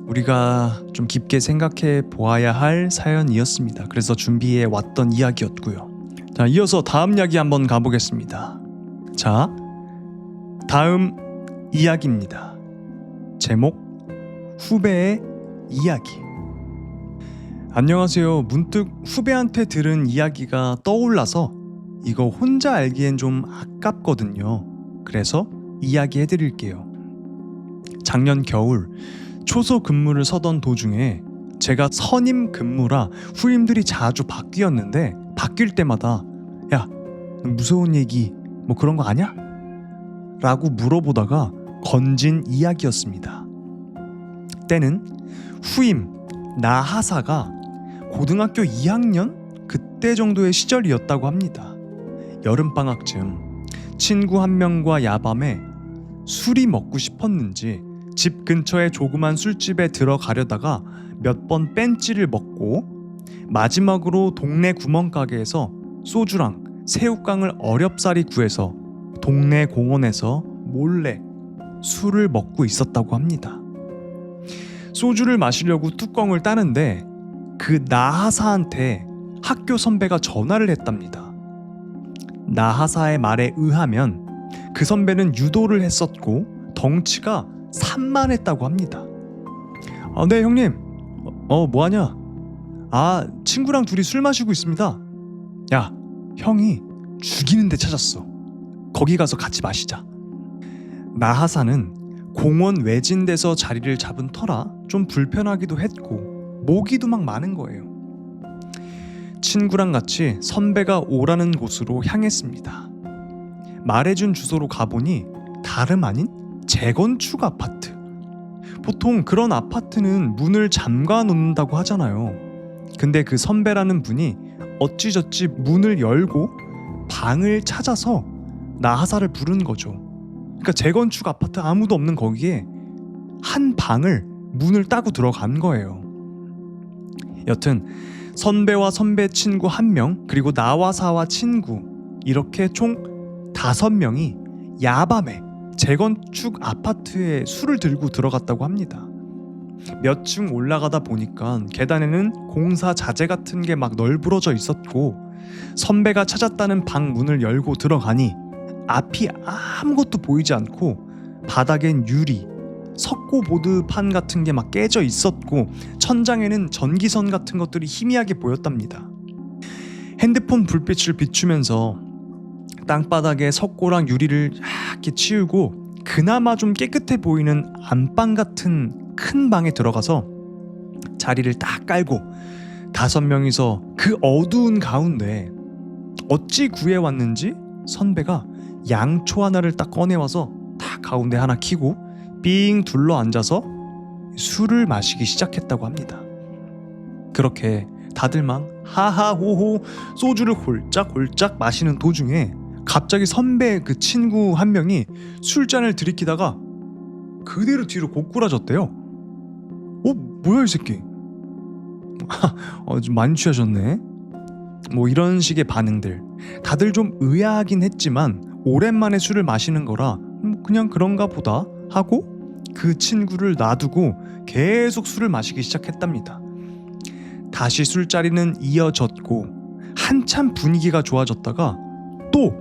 우리가 좀 깊게 생각해 보아야 할 사연이었습니다. 그래서 준비해 왔던 이야기였고요. 자, 이어서 다음 이야기 한번 가보겠습니다. 자, 다음 이야기입니다. 제목 후배의 이야기. 안녕하세요. 문득 후배한테 들은 이야기가 떠올라서 이거 혼자 알기엔 좀 아깝거든요. 그래서 이야기해드릴게요. 작년 겨울 초소 근무를 서던 도중에 제가 선임 근무라 후임들이 자주 바뀌었는데 바뀔 때마다 야, 무서운 얘기 뭐 그런 거 아냐? 라고 물어보다가 건진 이야기였습니다. 때는 후임 나하사가 고등학교 2학년 그때 정도의 시절이었다고 합니다. 여름방학쯤 친구 한 명과 야밤에 술이 먹고 싶었는지 집 근처의 조그만 술집에 들어가려다가 몇 번 뺀찌를 먹고 마지막으로 동네 구멍가게에서 소주랑 새우깡을 어렵사리 구해서 동네 공원에서 몰래 술을 먹고 있었다고 합니다. 소주를 마시려고 뚜껑을 따는데 그 나하사한테 학교 선배가 전화를 했답니다. 나하사의 말에 의하면 그 선배는 유도를 했었고 덩치가 산만했다고 합니다. 네 형님. 뭐하냐? 친구랑 둘이 술 마시고 있습니다. 야, 형이 죽이는 데 찾았어. 거기 가서 같이 마시자. 나하사는 공원 외진데서 자리를 잡은 터라 좀 불편하기도 했고 모기도 막 많은 거예요. 친구랑 같이 선배가 오라는 곳으로 향했습니다. 말해준 주소로 가보니 다름 아닌 재건축 아파트. 보통 그런 아파트는 문을 잠가 놓는다고 하잖아요. 근데 그 선배라는 분이 어찌저찌 문을 열고 방을 찾아서 나하사를 부른 거죠. 그러니까 재건축 아파트 아무도 없는 거기에 한 방을 문을 따고 들어간 거예요. 여튼 선배와 선배 친구 1명 그리고 나와사와 친구 이렇게 총 5명이 야밤에 재건축 아파트에 술을 들고 들어갔다고 합니다. 몇 층 올라가다 보니까 계단에는 공사 자재 같은 게 막 널브러져 있었고 선배가 찾았다는 방 문을 열고 들어가니 앞이 아무것도 보이지 않고 바닥엔 유리, 석고보드판 같은 게 막 깨져 있었고 천장에는 전기선 같은 것들이 희미하게 보였답니다. 핸드폰 불빛을 비추면서 땅바닥에 석고랑 유리를 이렇게 치우고 그나마 좀 깨끗해 보이는 안방 같은 큰 방에 들어가서 자리를 딱 깔고 5명이서 그 어두운 가운데 어찌 구해왔는지 선배가 양초 하나를 딱 꺼내와서 딱 가운데 하나 켜고 삥 둘러 앉아서 술을 마시기 시작했다고 합니다. 그렇게 다들 막 하하호호 소주를 홀짝홀짝 마시는 도중에 갑자기 선배 그 친구 한 명이 술잔을 들이키다가 그대로 뒤로 고꾸라졌대요. 뭐야 이 새끼. 좀 많이 취하셨네. 뭐 이런 식의 반응들. 다들 좀 의아하긴 했지만 오랜만에 술을 마시는 거라 그냥 그런가 보다 하고 그 친구를 놔두고 계속 술을 마시기 시작했답니다. 다시 술자리는 이어졌고 한참 분위기가 좋아졌다가 또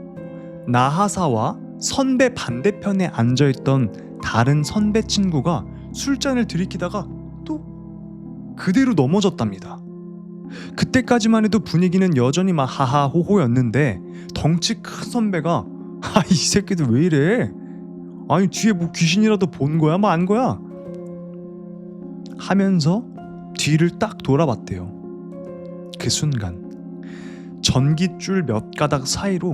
나하사와 선배 반대편에 앉아있던 다른 선배 친구가 술잔을 들이키다가 또 그대로 넘어졌답니다. 그때까지만 해도 분위기는 여전히 막 하하호호였는데 덩치 큰 선배가 이 새끼들 왜 이래? 아니 뒤에 뭐 귀신이라도 본 거야? 뭐 안 거야? 하면서 뒤를 딱 돌아봤대요. 그 순간 전깃줄 몇 가닥 사이로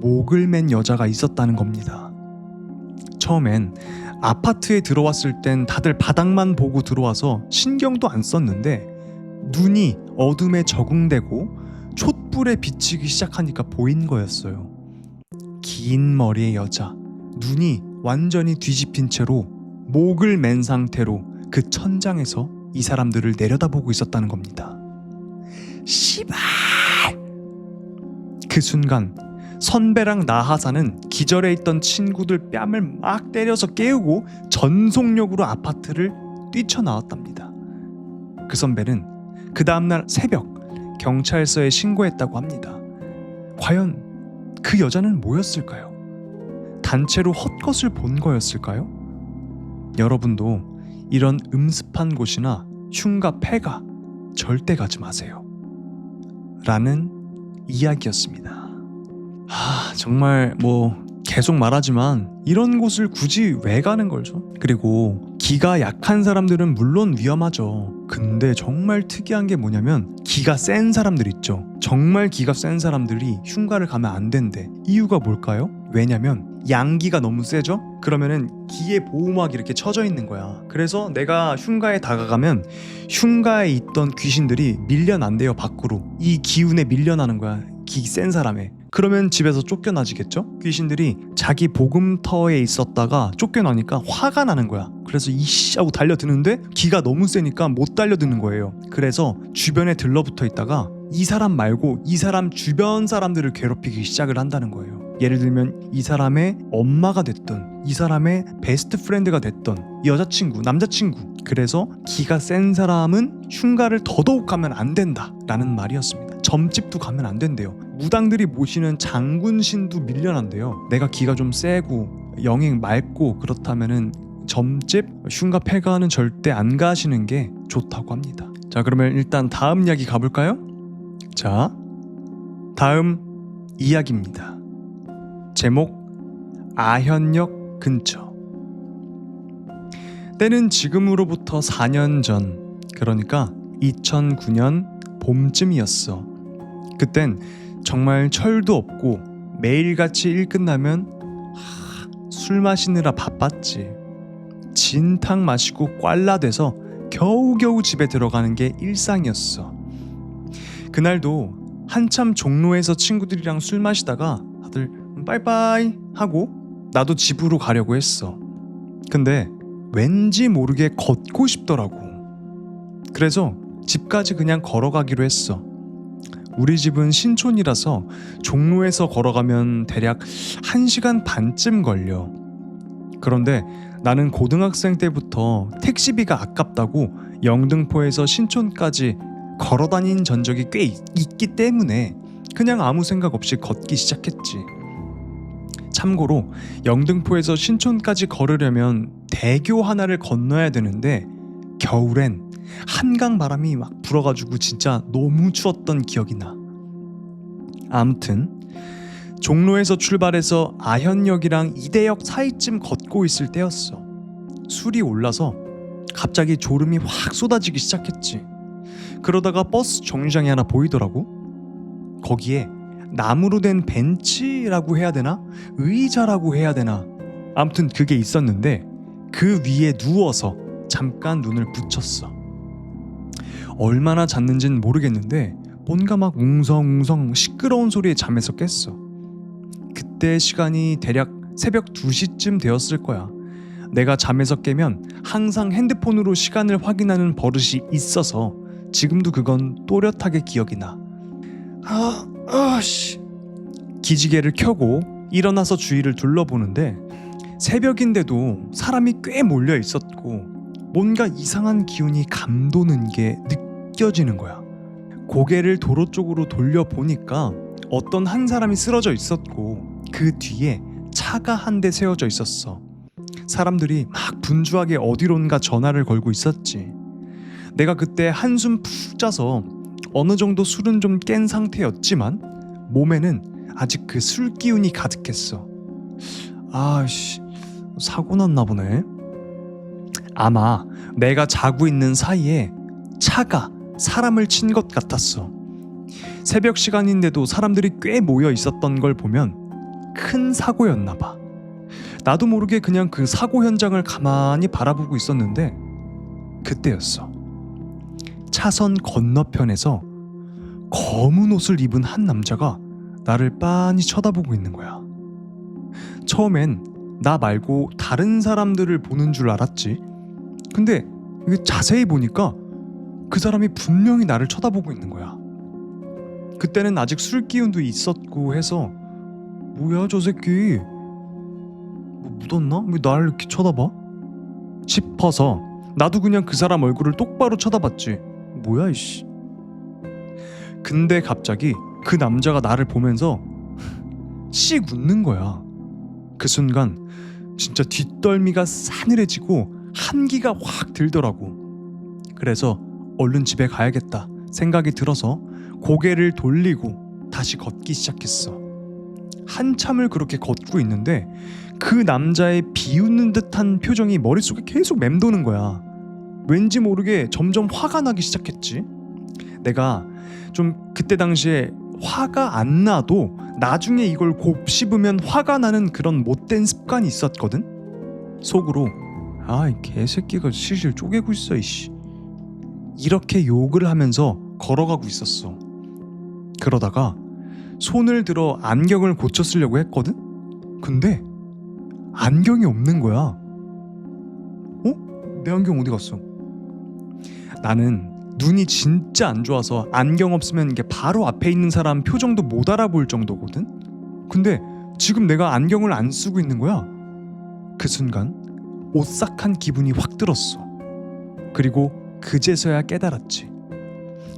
목을 맨 여자가 있었다는 겁니다. 처음엔 아파트에 들어왔을 땐 다들 바닥만 보고 들어와서 신경도 안 썼는데 눈이 어둠에 적응되고 촛불에 비치기 시작하니까 보인 거였어요. 긴 머리의 여자, 눈이 완전히 뒤집힌 채로 목을 맨 상태로 그 천장에서 이 사람들을 내려다보고 있었다는 겁니다. 씨발! 그 순간 선배랑 나하사는 기절해 있던 친구들 뺨을 막 때려서 깨우고 전속력으로 아파트를 뛰쳐나왔답니다. 그 선배는 그 다음날 새벽 경찰서에 신고했다고 합니다. 과연 그 여자는 뭐였을까요? 단체로 헛것을 본 거였을까요? 여러분도 이런 음습한 곳이나 흉가 폐가 절대 가지 마세요. 라는 이야기였습니다. 정말 계속 말하지만 이런 곳을 굳이 왜 가는 걸죠? 그리고 기가 약한 사람들은 물론 위험하죠. 근데 정말 특이한 게 뭐냐면 기가 센 사람들 있죠. 정말 기가 센 사람들이 흉가를 가면 안 된대. 이유가 뭘까요? 왜냐면 양기가 너무 세죠? 그러면은 기의 보호막이 이렇게 쳐져 있는 거야. 그래서 내가 흉가에 다가가면 흉가에 있던 귀신들이 밀려난대요, 밖으로. 이 기운에 밀려나는 거야, 기 센 사람에. 그러면 집에서 쫓겨나지겠죠? 귀신들이 자기 보금터에 있었다가 쫓겨나니까 화가 나는 거야. 그래서 이씨 하고 달려드는데 기가 너무 세니까 못 달려드는 거예요. 그래서 주변에 들러붙어 있다가 이 사람 말고 이 사람 주변 사람들을 괴롭히기 시작을 한다는 거예요. 예를 들면 이 사람의 엄마가 됐던, 이 사람의 베스트 프렌드가 됐던 여자친구, 남자친구. 그래서 기가 센 사람은 흉가를 더더욱 가면 안 된다 라는 말이었습니다. 점집도 가면 안 된대요. 무당들이 모시는 장군신도 밀려난대요. 내가 기가 좀 세고 영행 맑고 그렇다면은 점집, 흉가 폐가는 절대 안 가시는 게 좋다고 합니다. 자, 그러면 일단 다음 이야기 가볼까요? 자, 다음 이야기입니다. 제목 아현역 근처. 때는 지금으로부터 4년 전, 그러니까 2009년 봄쯤이었어. 그땐 정말 철도 없고 매일같이 일 끝나면 술 마시느라 바빴지. 진탕 마시고 꽐라돼서 겨우겨우 집에 들어가는 게 일상이었어. 그날도 한참 종로에서 친구들이랑 술 마시다가 다들 빠이빠이 하고 나도 집으로 가려고 했어. 근데 왠지 모르게 걷고 싶더라고. 그래서 집까지 그냥 걸어가기로 했어. 우리 집은 신촌이라서 종로에서 걸어가면 대략 1시간 반쯤 걸려. 그런데 나는 고등학생 때부터 택시비가 아깝다고 영등포에서 신촌까지 걸어다닌 전적이 꽤 있기 때문에 그냥 아무 생각 없이 걷기 시작했지. 참고로 영등포에서 신촌까지 걸으려면 대교 하나를 건너야 되는데 겨울엔 한강 바람이 막 불어가지고 진짜 너무 추웠던 기억이 나. 아무튼 종로에서 출발해서 아현역이랑 이대역 사이쯤 걷고 있을 때였어. 술이 올라서 갑자기 졸음이 확 쏟아지기 시작했지. 그러다가 버스 정류장이 하나 보이더라고. 거기에 나무로 된 벤치라고 해야 되나? 의자라고 해야 되나? 아무튼 그게 있었는데 그 위에 누워서 잠깐 눈을 붙였어. 얼마나 잤는진 모르겠는데 뭔가 막 웅성웅성 시끄러운 소리에 잠에서 깼어. 그때 시간이 대략 새벽 2시쯤 되었을 거야. 내가 잠에서 깨면 항상 핸드폰으로 시간을 확인하는 버릇이 있어서 지금도 그건 또렷하게 기억이 나. 기지개를 켜고 일어나서 주위를 둘러보는데 새벽인데도 사람이 꽤 몰려 있었고 뭔가 이상한 기운이 감도는 게 느껴지는 거야. 고개를 도로 쪽으로 돌려보니까 어떤 한 사람이 쓰러져 있었고 그 뒤에 차가 한 대 세워져 있었어. 사람들이 막 분주하게 어디론가 전화를 걸고 있었지. 내가 그때 한숨 푹 자서 어느 정도 술은 좀 깬 상태였지만 몸에는 아직 그 술 기운이 가득했어. 아씨, 사고 났나 보네. 아마 내가 자고 있는 사이에 차가 사람을 친 것 같았어. 새벽 시간인데도 사람들이 꽤 모여 있었던 걸 보면 큰 사고였나 봐. 나도 모르게 그냥 그 사고 현장을 가만히 바라보고 있었는데 그때였어. 차선 건너편에서 검은 옷을 입은 한 남자가 나를 빤히 쳐다보고 있는 거야. 처음엔 나 말고 다른 사람들을 보는 줄 알았지. 근데 이게 자세히 보니까 그 사람이 분명히 나를 쳐다보고 있는 거야. 그때는 아직 술 기운도 있었고 해서 뭐야 저 새끼, 뭐 묻었나? 왜 나를 이렇게 쳐다봐? 싶어서 나도 그냥 그 사람 얼굴을 똑바로 쳐다봤지. 뭐야 이씨. 근데 갑자기 그 남자가 나를 보면서 씩 웃는 거야. 그 순간 진짜 뒷덜미가 싸늘해지고 한기가 확 들더라고. 그래서 얼른 집에 가야겠다 생각이 들어서 고개를 돌리고 다시 걷기 시작했어. 한참을 그렇게 걷고 있는데 그 남자의 비웃는 듯한 표정이 머릿속에 계속 맴도는 거야. 왠지 모르게 점점 화가 나기 시작했지. 내가 좀 그때 당시에 화가 안 나도 나중에 이걸 곱씹으면 화가 나는 그런 못된 습관이 있었거든. 속으로 이 개새끼가 실실 쪼개고 있어 이씨, 이렇게 욕을 하면서 걸어가고 있었어. 그러다가 손을 들어 안경을 고쳐 쓰려고 했거든. 근데 안경이 없는 거야. 내 안경 어디 갔어? 나는 눈이 진짜 안 좋아서 안경 없으면 이게 바로 앞에 있는 사람 표정도 못 알아볼 정도거든. 근데 지금 내가 안경을 안 쓰고 있는 거야. 그 순간 오싹한 기분이 확 들었어. 그리고 그제서야 깨달았지.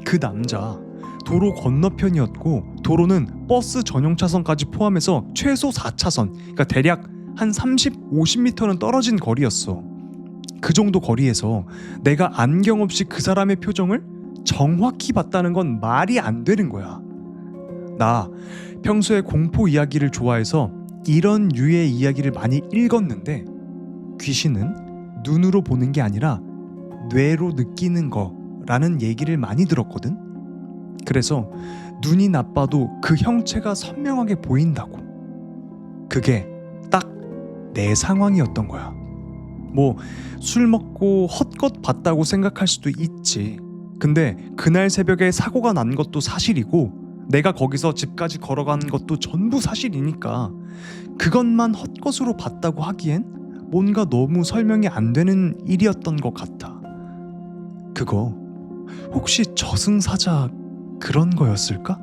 그 남자 도로 건너편이었고 도로는 버스 전용 차선까지 포함해서 최소 4차선, 그러니까 대략 한 30, 50m는 떨어진 거리였어. 그 정도 거리에서 내가 안경 없이 그 사람의 표정을 정확히 봤다는 건 말이 안 되는 거야. 나 평소에 공포 이야기를 좋아해서 이런 류의 이야기를 많이 읽었는데 귀신은 눈으로 보는 게 아니라 뇌로 느끼는 거라는 얘기를 많이 들었거든. 그래서 눈이 나빠도 그 형체가 선명하게 보인다고. 그게 딱 내 상황이었던 거야. 뭐 술 먹고 헛것 봤다고 생각할 수도 있지. 근데 그날 새벽에 사고가 난 것도 사실이고 내가 거기서 집까지 걸어간 것도 전부 사실이니까 그것만 헛것으로 봤다고 하기엔 뭔가 너무 설명이 안 되는 일이었던 것 같아. 그거 혹시 저승사자 그런 거였을까?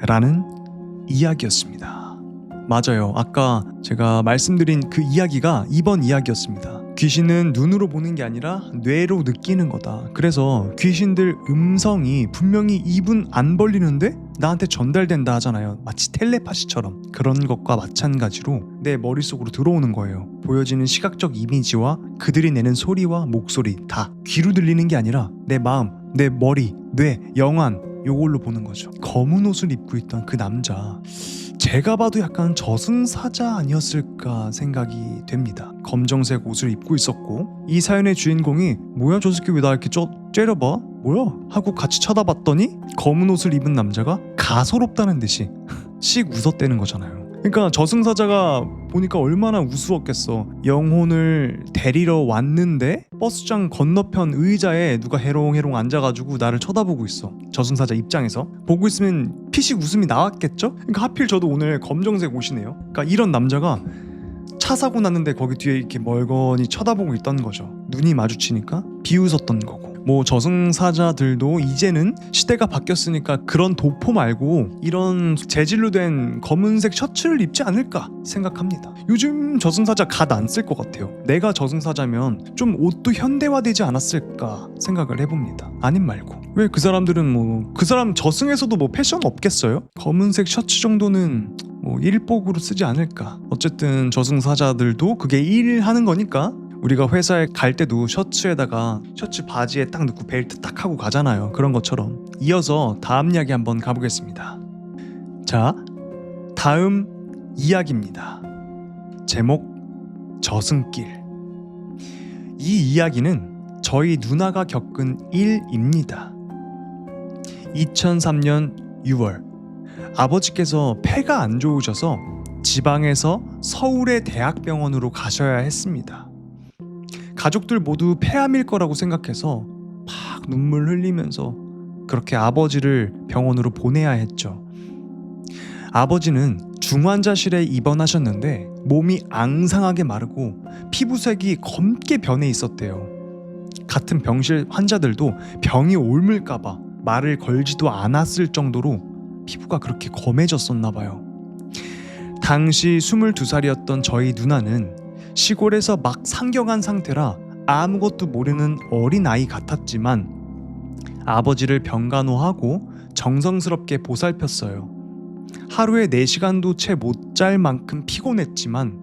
라는 이야기였습니다. 맞아요. 아까 제가 말씀드린 그 이야기가 이번 이야기였습니다. 귀신은 눈으로 보는 게 아니라 뇌로 느끼는 거다. 그래서 귀신들 음성이 분명히 입은 안 벌리는데 나한테 전달된다 하잖아요. 마치 텔레파시처럼. 그런 것과 마찬가지로 내 머릿속으로 들어오는 거예요. 보여지는 시각적 이미지와 그들이 내는 소리와 목소리 다 귀로 들리는 게 아니라 내 마음, 내 머리, 뇌, 영안 요걸로 보는 거죠. 검은 옷을 입고 있던 그 남자, 제가 봐도 약간 저승사자 아니었을까 생각이 됩니다. 검정색 옷을 입고 있었고 이 사연의 주인공이 뭐야 저 새끼 왜 나 이렇게 째려봐? 뭐야? 하고 같이 쳐다봤더니 검은 옷을 입은 남자가 가소롭다는 듯이 씩 웃었대는 거잖아요. 그러니까 저승사자가 보니까 얼마나 우스웠겠어. 영혼을 데리러 왔는데 버스장 건너편 의자에 누가 해롱해롱 앉아가지고 나를 쳐다보고 있어. 저승사자 입장에서 보고 있으면 피식 웃음이 나왔겠죠? 그러니까 하필 저도 오늘 검정색 옷이네요. 그러니까 이런 남자가 차 사고 났는데 거기 뒤에 이렇게 멀거니 쳐다보고 있던 거죠. 눈이 마주치니까 비웃었던 거고. 뭐 저승사자들도 이제는 시대가 바뀌었으니까 그런 도포 말고 이런 재질로 된 검은색 셔츠를 입지 않을까 생각합니다. 요즘 저승사자 갓 안 쓸 것 같아요. 내가 저승사자면 좀 옷도 현대화되지 않았을까 생각을 해봅니다. 아님 말고 왜 그 사람들은 뭐 그 사람 저승에서도 뭐 패션 없겠어요? 검은색 셔츠 정도는 뭐 일복으로 쓰지 않을까. 어쨌든 저승사자들도 그게 일하는 거니까 우리가 회사에 갈 때도 셔츠에다가 셔츠 바지에 딱 넣고 벨트 딱 하고 가잖아요. 그런 것처럼. 이어서 다음 이야기 한번 가보겠습니다. 자, 다음 이야기입니다. 제목 저승길. 이 이야기는 저희 누나가 겪은 일입니다. 2003년 6월 아버지께서 폐가 안 좋으셔서 지방에서 서울의 대학병원으로 가셔야 했습니다. 가족들 모두 폐암일 거라고 생각해서 막 눈물 흘리면서 그렇게 아버지를 병원으로 보내야 했죠. 아버지는 중환자실에 입원하셨는데 몸이 앙상하게 마르고 피부색이 검게 변해 있었대요. 같은 병실 환자들도 병이 옮을까봐 말을 걸지도 않았을 정도로 피부가 그렇게 검해졌었나 봐요. 당시 22살이었던 저희 누나는 시골에서 막 상경한 상태라 아무것도 모르는 어린아이 같았지만 아버지를 병간호하고 정성스럽게 보살폈어요. 하루에 4시간도 채 못 잘 만큼 피곤했지만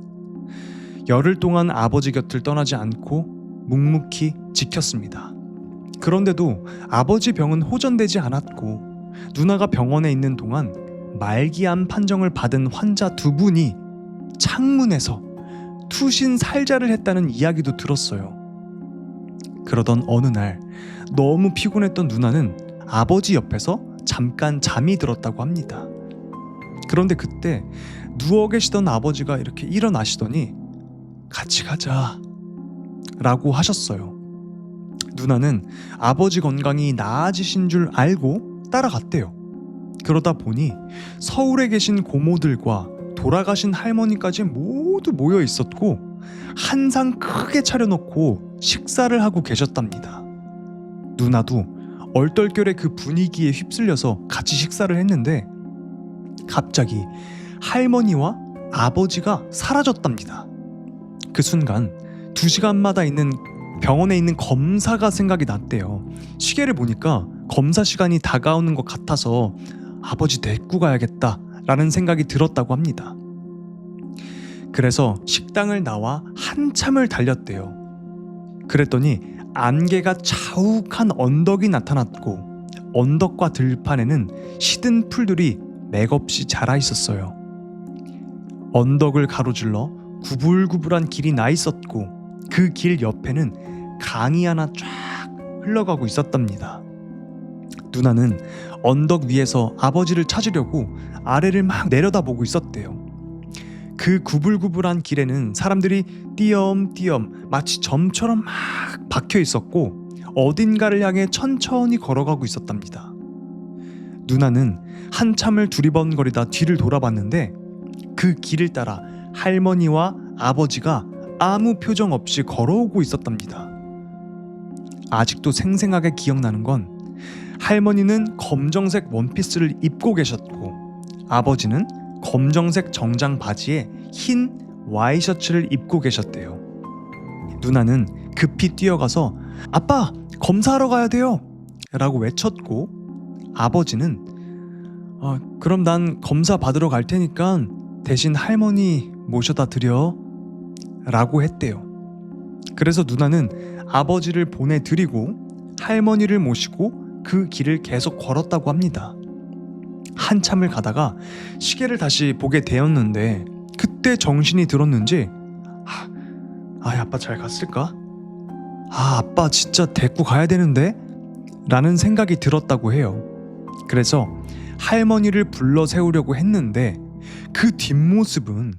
열흘 동안 아버지 곁을 떠나지 않고 묵묵히 지켰습니다. 그런데도 아버지 병은 호전되지 않았고 누나가 병원에 있는 동안 말기암 판정을 받은 환자 2분이 창문에서 투신 살자를 했다는 이야기도 들었어요. 그러던 어느 날 너무 피곤했던 누나는 아버지 옆에서 잠깐 잠이 들었다고 합니다. 그런데 그때 누워 계시던 아버지가 이렇게 일어나시더니 같이 가자 라고 하셨어요. 누나는 아버지 건강이 나아지신 줄 알고 따라갔대요. 그러다 보니 서울에 계신 고모들과 돌아가신 할머니까지 모두 모여 있었고 한 상 크게 차려놓고 식사를 하고 계셨답니다. 누나도 얼떨결에 그 분위기에 휩쓸려서 같이 식사를 했는데 갑자기 할머니와 아버지가 사라졌답니다. 그 순간 2시간마다 있는 병원에 있는 검사가 생각이 났대요. 시계를 보니까 검사 시간이 다가오는 것 같아서 아버지 데리고 가야겠다 라는 생각이 들었다고 합니다. 그래서 식당을 나와 한참을 달렸대요. 그랬더니 안개가 자욱한 언덕이 나타났고 언덕과 들판에는 시든 풀들이 맥없이 자라 있었어요. 언덕을 가로질러 구불구불한 길이 나 있었고 그 길 옆에는 강이 하나 쫙 흘러가고 있었답니다. 누나는 언덕 위에서 아버지를 찾으려고 아래를 막 내려다보고 있었대요. 그 구불구불한 길에는 사람들이 띄엄띄엄 마치 점처럼 막 박혀 있었고 어딘가를 향해 천천히 걸어가고 있었답니다. 누나는 한참을 두리번거리다 뒤를 돌아봤는데 그 길을 따라 할머니와 아버지가 아무 표정 없이 걸어오고 있었답니다. 아직도 생생하게 기억나는 건 할머니는 검정색 원피스를 입고 계셨고 아버지는 검정색 정장 바지에 흰 와이셔츠를 입고 계셨대요. 누나는 급히 뛰어가서 아빠 검사하러 가야 돼요 라고 외쳤고 아버지는 그럼 난 검사 받으러 갈 테니까 대신 할머니 모셔다 드려 라고 했대요. 그래서 누나는 아버지를 보내드리고 할머니를 모시고 그 길을 계속 걸었다고 합니다. 한참을 가다가 시계를 다시 보게 되었는데 그때 정신이 들었는지 아빠 잘 갔을까? 아빠 진짜 데리고 가야 되는데? 라는 생각이 들었다고 해요. 그래서 할머니를 불러 세우려고 했는데 그 뒷모습은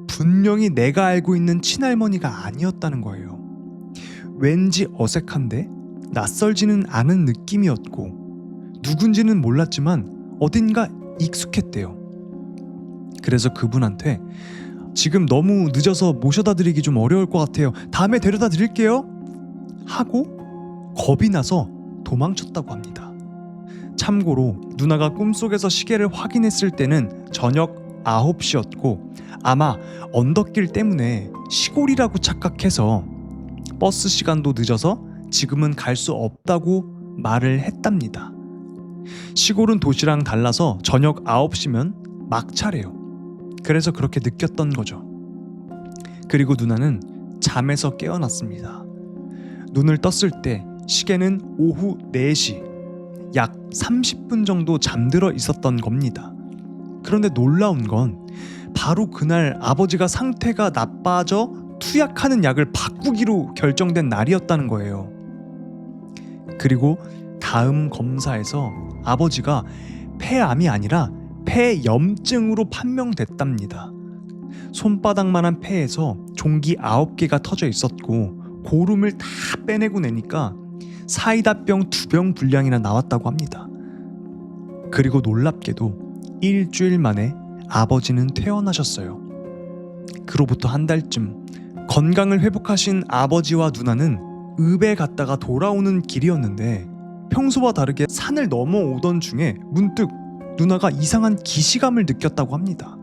분명히 내가 알고 있는 친할머니가 아니었다는 거예요. 왠지 어색한데 낯설지는 않은 느낌이었고 누군지는 몰랐지만 어딘가 익숙했대요. 그래서 그분한테 지금 너무 늦어서 모셔다 드리기 좀 어려울 것 같아요. 다음에 데려다 드릴게요 하고 겁이 나서 도망쳤다고 합니다. 참고로 누나가 꿈속에서 시계를 확인했을 때는 저녁 9시였고 아마 언덕길 때문에 시골이라고 착각해서 버스 시간도 늦어서 지금은 갈 수 없다고 말을 했답니다. 시골은 도시랑 달라서 저녁 9시면 막차래요. 그래서 그렇게 느꼈던 거죠. 그리고 누나는 잠에서 깨어났습니다. 눈을 떴을 때 시계는 오후 4시, 약 30분 정도 잠들어 있었던 겁니다. 그런데 놀라운 건 바로 그날 아버지가 상태가 나빠져 투약하는 약을 바꾸기로 결정된 날이었다는 거예요. 그리고 다음 검사에서 아버지가 폐암이 아니라 폐염증으로 판명됐답니다. 손바닥만한 폐에서 종기 9개가 터져 있었고 고름을 다 빼내고 내니까 사이다병 2병 분량이나 나왔다고 합니다. 그리고 놀랍게도 일주일 만에 아버지는 퇴원하셨어요. 그로부터 한 달쯤 건강을 회복하신 아버지와 누나는 읍에 갔다가 돌아오는 길이었는데 평소와 다르게 산을 넘어오던 중에 문득 누나가 이상한 기시감을 느꼈다고 합니다.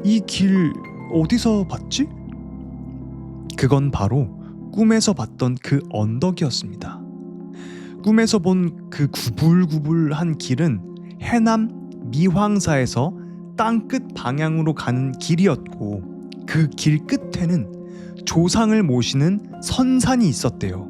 이 길 어디서 봤지? 그건 바로 꿈에서 봤던 그 언덕이었습니다. 꿈에서 본 그 구불구불한 길은 해남 미황사에서 땅끝 방향으로 가는 길이었고 그 길 끝에는 조상을 모시는 선산이 있었대요.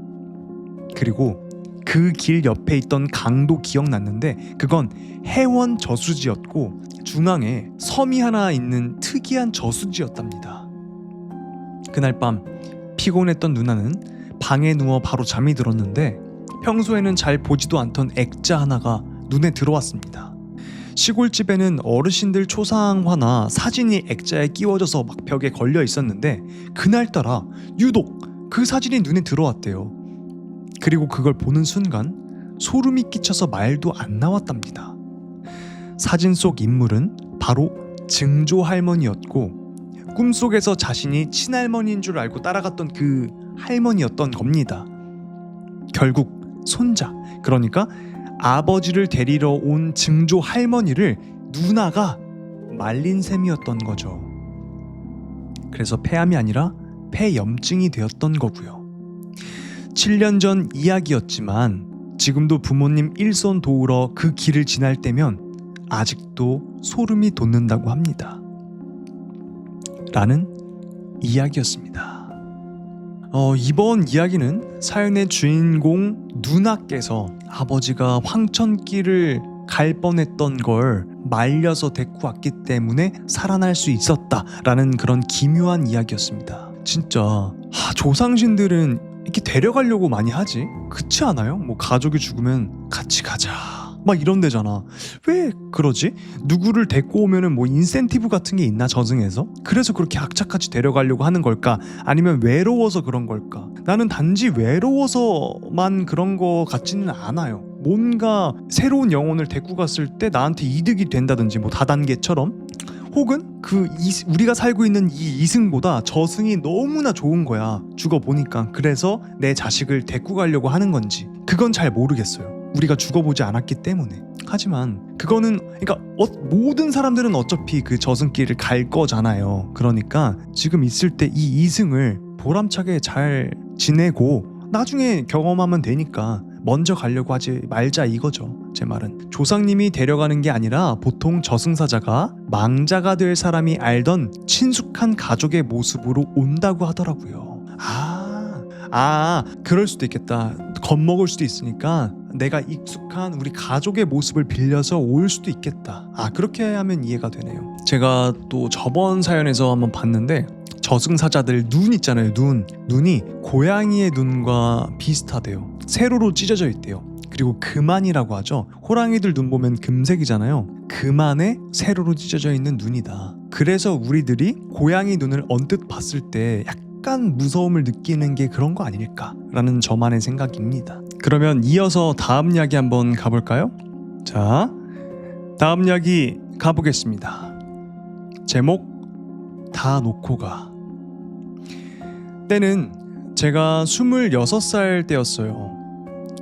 그리고 그 길 옆에 있던 강도 기억났는데 그건 해원 저수지였고 중앙에 섬이 하나 있는 특이한 저수지였답니다. 그날 밤 피곤했던 누나는 방에 누워 바로 잠이 들었는데 평소에는 잘 보지도 않던 액자 하나가 눈에 들어왔습니다. 시골집에는 어르신들 초상화나 사진이 액자에 끼워져서 막 벽에 걸려 있었는데 그날따라 유독 그 사진이 눈에 들어왔대요. 그리고 그걸 보는 순간 소름이 끼쳐서 말도 안 나왔답니다. 사진 속 인물은 바로 증조 할머니였고 꿈속에서 자신이 친할머니인 줄 알고 따라갔던 그 할머니였던 겁니다. 결국 손자, 그러니까 아버지를 데리러 온 증조 할머니를 누나가 말린 셈이었던 거죠. 그래서 폐암이 아니라 폐염증이 되었던 거고요. 7년 전 이야기였지만 지금도 부모님 일손 도우러 그 길을 지날 때면 아직도 소름이 돋는다고 합니다. 라는 이야기였습니다. 이번 이야기는 사연의 주인공 누나께서 아버지가 황천길을 갈 뻔했던 걸 말려서 데리고 왔기 때문에 살아날 수 있었다라는 그런 기묘한 이야기였습니다. 진짜 조상신들은 이렇게 데려가려고 많이 하지? 그렇지 않아요? 뭐 가족이 죽으면 같이 가자 막 이런 데잖아. 왜 그러지? 누구를 데리고 오면은 뭐 인센티브 같은 게 있나 저승에서? 그래서 그렇게 악착같이 데려가려고 하는 걸까? 아니면 외로워서 그런 걸까? 나는 단지 외로워서만 그런 거 같지는 않아요. 뭔가 새로운 영혼을 데리고 갔을 때 나한테 이득이 된다든지 뭐 다단계처럼, 혹은 우리가 살고 있는 이 이승보다 저승이 너무나 좋은 거야, 죽어보니까. 그래서 내 자식을 데리고 가려고 하는 건지 그건 잘 모르겠어요. 우리가 죽어보지 않았기 때문에. 하지만 그거는 그러니까 모든 사람들은 어차피 그 저승길을 갈 거잖아요. 그러니까 지금 있을 때 이 이승을 보람차게 잘 지내고 나중에 경험하면 되니까 먼저 가려고 하지 말자 이거죠. 제 말은 조상님이 데려가는 게 아니라 보통 저승사자가 망자가 될 사람이 알던 친숙한 가족의 모습으로 온다고 하더라고요. 그럴 수도 있겠다. 겁먹을 수도 있으니까 내가 익숙한 우리 가족의 모습을 빌려서 올 수도 있겠다. 그렇게 하면 이해가 되네요. 제가 또 저번 사연에서 한번 봤는데 저승사자들 눈 있잖아요. 눈이 고양이의 눈과 비슷하대요. 세로로 찢어져 있대요. 그리고 금안이라고 하죠. 호랑이들 눈 보면 금색이잖아요. 금안에 세로로 찢어져 있는 눈이다. 그래서 우리들이 고양이 눈을 언뜻 봤을 때 약간 무서움을 느끼는 게 그런 거 아닐까라는 저만의 생각입니다. 그러면 이어서 다음 이야기 한번 가볼까요? 자, 다음 이야기 가보겠습니다. 제목 다 놓고 가. 때는 제가 26살 때였어요.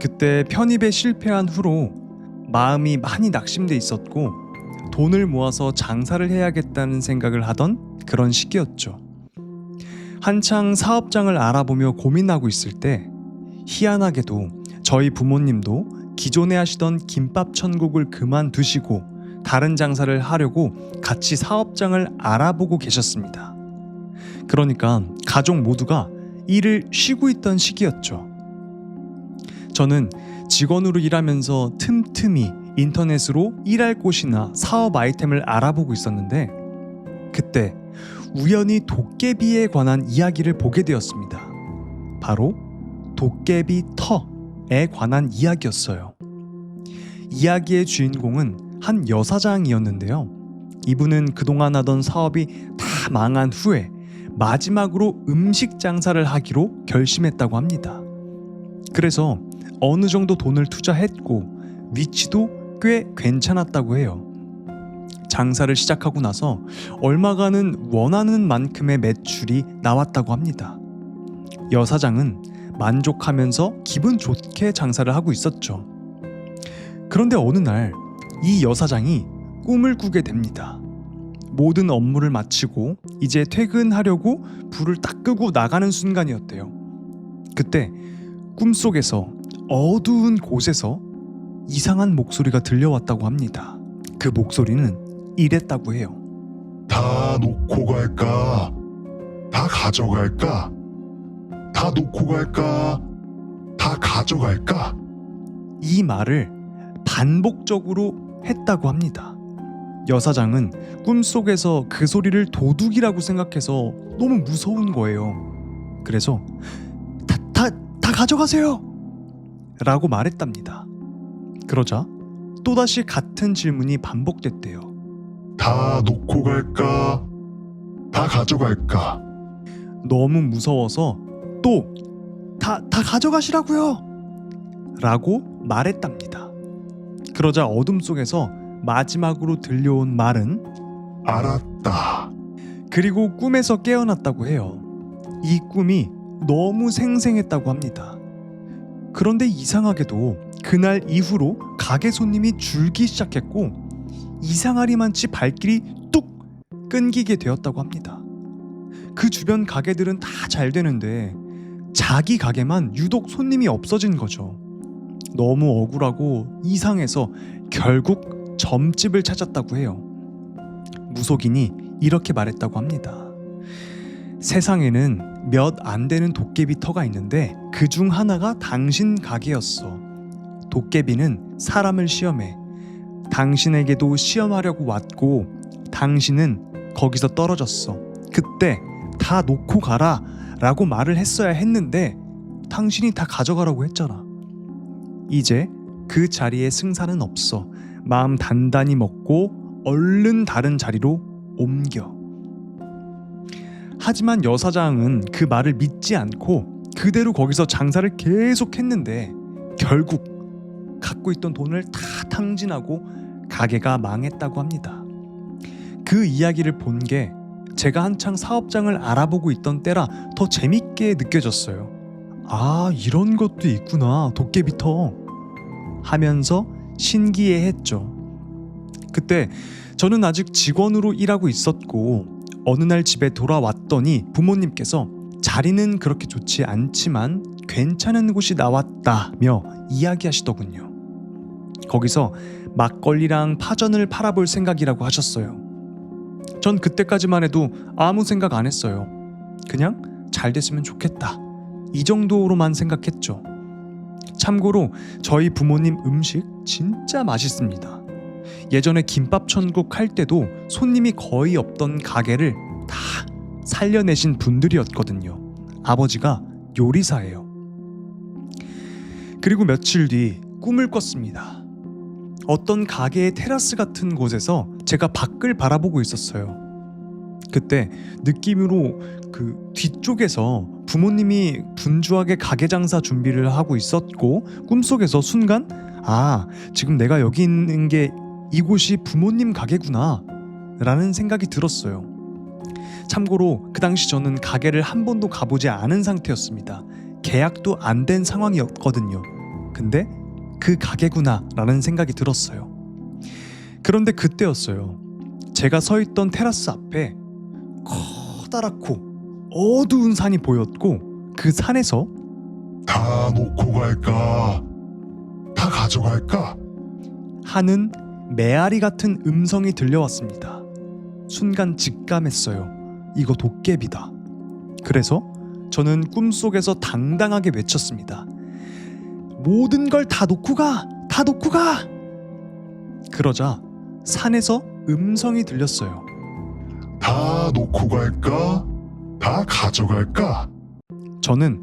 그때 편입에 실패한 후로 마음이 많이 낙심돼 있었고 돈을 모아서 장사를 해야겠다는 생각을 하던 그런 시기였죠. 한창 사업장을 알아보며 고민하고 있을 때 희한하게도 저희 부모님도 기존에 하시던 김밥 천국을 그만두시고 다른 장사를 하려고 같이 사업장을 알아보고 계셨습니다. 그러니까 가족 모두가 일을 쉬고 있던 시기였죠. 저는 직원으로 일하면서 틈틈이 인터넷으로 일할 곳이나 사업 아이템을 알아보고 있었는데 그때 우연히 도깨비에 관한 이야기를 보게 되었습니다. 바로 도깨비 터에 관한 이야기였어요. 이야기의 주인공은 한 여사장이었는데요. 이분은 그동안 하던 사업이 다 망한 후에 마지막으로 음식 장사를 하기로 결심했다고 합니다. 그래서 어느 정도 돈을 투자했고 위치도 꽤 괜찮았다고 해요. 장사를 시작하고 나서 얼마간은 원하는 만큼의 매출이 나왔다고 합니다. 여사장은 만족하면서 기분 좋게 장사를 하고 있었죠. 그런데 어느 날 이 여사장이 꿈을 꾸게 됩니다. 모든 업무를 마치고 이제 퇴근하려고 불을 딱 끄고 나가는 순간이었대요. 그때 꿈속에서 어두운 곳에서 이상한 목소리가 들려왔다고 합니다. 그 목소리는 이랬다고 해요. 다 놓고 갈까? 다 가져갈까? 다 놓고 갈까? 다 가져갈까? 이 말을 반복적으로 했다고 합니다. 여사장은 꿈속에서 그 소리를 도둑이라고 생각해서 너무 무서운 거예요. 그래서 다 가져가세요! 라고 말했답니다. 그러자 또다시 같은 질문이 반복됐대요. 다 놓고 갈까? 다 가져갈까? 너무 무서워서 또 다 가져가시라고요! 라고 말했답니다. 그러자 어둠 속에서 마지막으로 들려온 말은 알았다. 그리고 꿈에서 깨어났다고 해요. 이 꿈이 너무 생생했다고 합니다. 그런데 이상하게도 그날 이후로 가게 손님이 줄기 시작했고 이상하리만치 발길이 뚝 끊기게 되었다고 합니다. 그 주변 가게들은 다 잘 되는데 자기 가게만 유독 손님이 없어진 거죠. 너무 억울하고 이상해서 결국 점집을 찾았다고 해요. 무속인이 이렇게 말했다고 합니다. 세상에는 몇 안 되는 도깨비 터가 있는데 그 중 하나가 당신 가게였어. 도깨비는 사람을 시험해. 당신에게도 시험하려고 왔고 당신은 거기서 떨어졌어. 그때 다 놓고 가라 라고 말을 했어야 했는데 당신이 다 가져가라고 했잖아. 이제 그 자리에 승산은 없어. 마음 단단히 먹고 얼른 다른 자리로 옮겨. 하지만 여사장은 그 말을 믿지 않고 그대로 거기서 장사를 계속 했는데 결국 갖고 있던 돈을 다 탕진하고 가게가 망했다고 합니다. 그 이야기를 본 게 제가 한창 사업장을 알아보고 있던 때라 더 재밌게 느껴졌어요. 아, 이런 것도 있구나, 도깨비터 하면서 신기해했죠. 그때 저는 아직 직원으로 일하고 있었고 어느 날 집에 돌아왔더니 부모님께서 자리는 그렇게 좋지 않지만 괜찮은 곳이 나왔다며 이야기하시더군요. 거기서 막걸리랑 파전을 팔아볼 생각이라고 하셨어요. 전 그때까지만 해도 아무 생각 안 했어요. 그냥 잘 됐으면 좋겠다, 이 정도로만 생각했죠. 참고로 저희 부모님 음식 진짜 맛있습니다. 예전에 김밥 천국 할 때도 손님이 거의 없던 가게를 다 살려내신 분들이었거든요. 아버지가 요리사예요. 그리고 며칠 뒤 꿈을 꿨습니다. 어떤 가게의 테라스 같은 곳에서 제가 밖을 바라보고 있었어요. 그때 느낌으로 그 뒤쪽에서 부모님이 분주하게 가게 장사 준비를 하고 있었고 꿈속에서 순간 지금 내가 여기 있는 게 이곳이 부모님 가게구나 라는 생각이 들었어요. 참고로 그 당시 저는 가게를 한 번도 가보지 않은 상태였습니다. 계약도 안 된 상황이었거든요. 근데 그 가게구나 라는 생각이 들었어요. 그런데 그때였어요. 제가 서 있던 테라스 앞에 커다랗고 어두운 산이 보였고 그 산에서 다 놓고 갈까? 다 가져갈까? 하는 메아리 같은 음성이 들려왔습니다. 순간 직감했어요. 이거 도깨비다. 그래서 저는 꿈속에서 당당하게 외쳤습니다. 모든 걸 다 놓고 가! 다 놓고 가! 그러자 산에서 음성이 들렸어요. 다 놓고 갈까? 다 가져갈까? 저는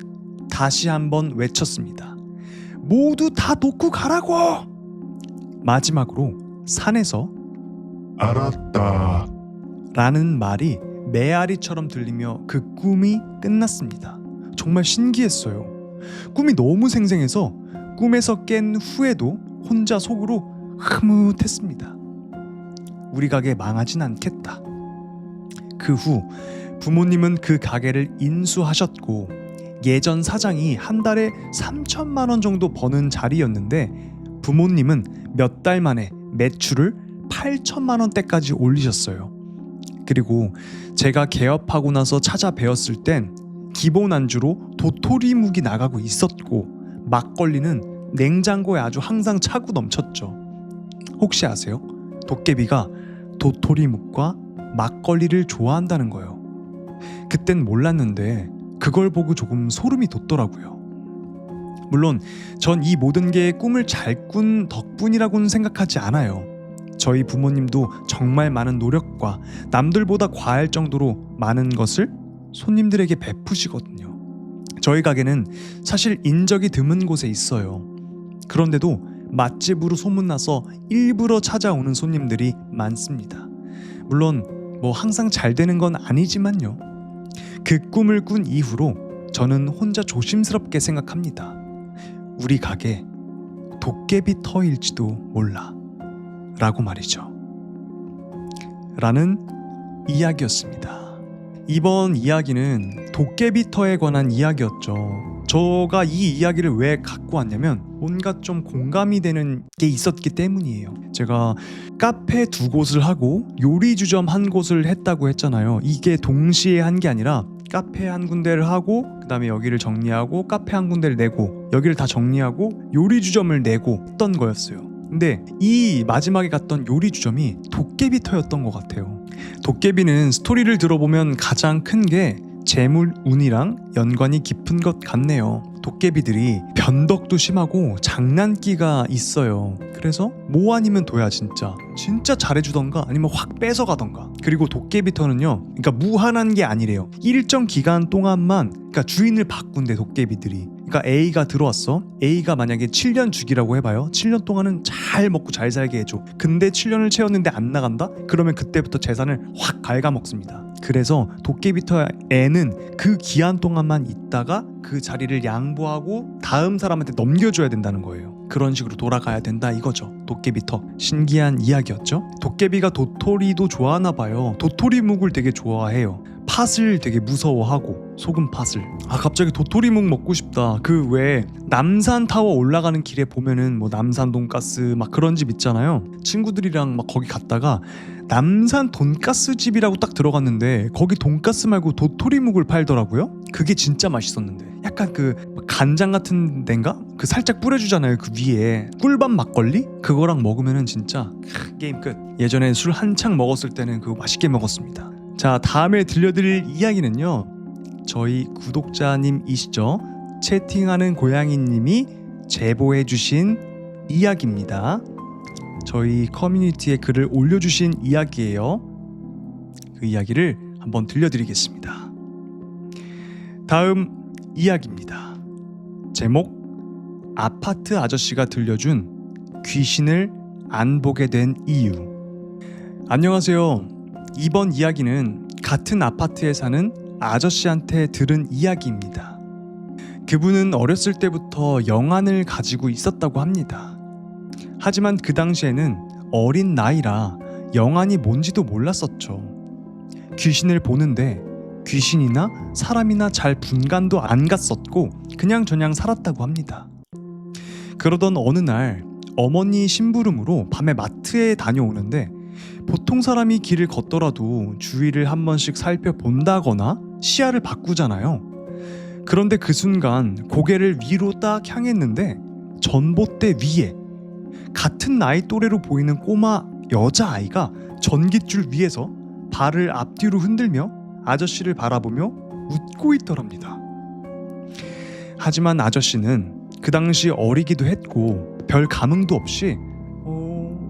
다시 한번 외쳤습니다. 모두 다 놓고 가라고! 마지막으로 산에서 알았다. 라는 말이 메아리처럼 들리며 그 꿈이 끝났습니다. 정말 신기했어요. 꿈이 너무 생생해서 꿈에서 깬 후에도 혼자 속으로 흐뭇했습니다. 우리 가게 망하진 않겠다. 그 후 부모님은 그 가게를 인수하셨고 예전 사장이 한 달에 3천만 원 정도 버는 자리였는데 부모님은 몇 달 만에 매출을 8천만 원대까지 올리셨어요. 그리고 제가 개업하고 나서 찾아뵈었을 땐 기본 안주로 도토리묵이 나가고 있었고 막걸리는 냉장고에 아주 항상 차고 넘쳤죠. 혹시 아세요? 도깨비가 도토리묵과 막걸리를 좋아한다는 거요. 그땐 몰랐는데 그걸 보고 조금 소름이 돋더라고요. 물론 전 이 모든 게 꿈을 잘 꾼 덕분이라고는 생각하지 않아요. 저희 부모님도 정말 많은 노력과 남들보다 과할 정도로 많은 것을 손님들에게 베푸시거든요. 저희 가게는 사실 인적이 드문 곳에 있어요. 그런데도 맛집으로 소문나서 일부러 찾아오는 손님들이 많습니다. 물론 뭐 항상 잘 되는 건 아니지만요. 그 꿈을 꾼 이후로 저는 혼자 조심스럽게 생각합니다. 우리 가게 도깨비 터일지도 몰라 라고 말이죠. 라는 이야기였습니다. 이번 이야기는 도깨비터에 관한 이야기였죠. 제가 이 이야기를 왜 갖고 왔냐면 뭔가 좀 공감이 되는 게 있었기 때문이에요. 제가 카페 2곳을 하고 요리주점 1곳을 했다고 했잖아요. 이게 동시에 한 게 아니라 카페 한 군데를 하고 그 다음에 여기를 정리하고 카페 한 군데를 내고 여기를 다 정리하고 요리주점을 내고 했던 거였어요. 근데 이 마지막에 갔던 요리주점이 도깨비터였던 것 같아요. 도깨비는 스토리를 들어보면 가장 큰 게 재물 운이랑 연관이 깊은 것 같네요. 도깨비들이 변덕도 심하고 장난기가 있어요. 그래서 뭐 아니면 도야 진짜 잘해주던가 아니면 확 뺏어가던가. 그리고 도깨비터는요, 그러니까 무한한 게 아니래요. 일정 기간 동안만, 그러니까 주인을 바꾼대 도깨비들이. 그러니까 A가 들어왔어. A가 만약에 7년 주기라고 해봐요. 7년 동안은 잘 먹고 잘 살게 해줘. 근데 7년을 채웠는데 안나간다? 그러면 그때부터 재산을 확 갉아먹습니다. 그래서 도깨비터에는 그 기한 동안만 있다가 그 자리를 양보하고 다음 사람한테 넘겨줘야 된다는 거예요. 그런 식으로 돌아가야 된다 이거죠. 도깨비터. 신기한 이야기였죠. 도깨비가 도토리도 좋아하나 봐요. 도토리묵을 되게 좋아해요. 팥을 되게 무서워하고, 소금 팥을. 갑자기 도토리묵 먹고 싶다. 그 외에 남산타워 올라가는 길에 보면은 뭐 남산 돈가스 막 그런 집 있잖아요. 친구들이랑 막 거기 갔다가 남산 돈가스 집이라고 딱 들어갔는데 거기 돈가스 말고 도토리묵을 팔더라고요. 그게 진짜 맛있었는데 약간 그 간장 같은 데인가? 그 살짝 뿌려주잖아요. 그 위에 꿀밤 막걸리? 그거랑 먹으면은 진짜 게임 끝. 예전에 술 한창 먹었을 때는 그거 맛있게 먹었습니다. 자, 다음에 들려드릴 이야기는요, 저희 구독자님이시죠? 채팅하는 고양이님이 제보해주신 이야기입니다. 저희 커뮤니티에 글을 올려주신 이야기예요. 그 이야기를 한번 들려드리겠습니다. 다음 이야기입니다. 제목, 아파트 아저씨가 들려준 귀신을 안 보게 된 이유. 안녕하세요. 이번 이야기는 같은 아파트에 사는 아저씨한테 들은 이야기입니다. 그분은 어렸을 때부터 영안을 가지고 있었다고 합니다. 하지만 그 당시에는 어린 나이라 영안이 뭔지도 몰랐었죠. 귀신을 보는데 귀신이나 사람이나 잘 분간도 안 갔었고 그냥 저냥 살았다고 합니다. 그러던 어느 날 어머니 심부름으로 밤에 마트에 다녀오는데 보통 사람이 길을 걷더라도 주위를 한 번씩 살펴본다거나 시야를 바꾸잖아요. 그런데 그 순간 고개를 위로 딱 향했는데 전봇대 위에 같은 나이 또래로 보이는 꼬마 여자아이가 전깃줄 위에서 발을 앞뒤로 흔들며 아저씨를 바라보며 웃고 있더랍니다. 하지만 아저씨는 그 당시 어리기도 했고 별 감흥도 없이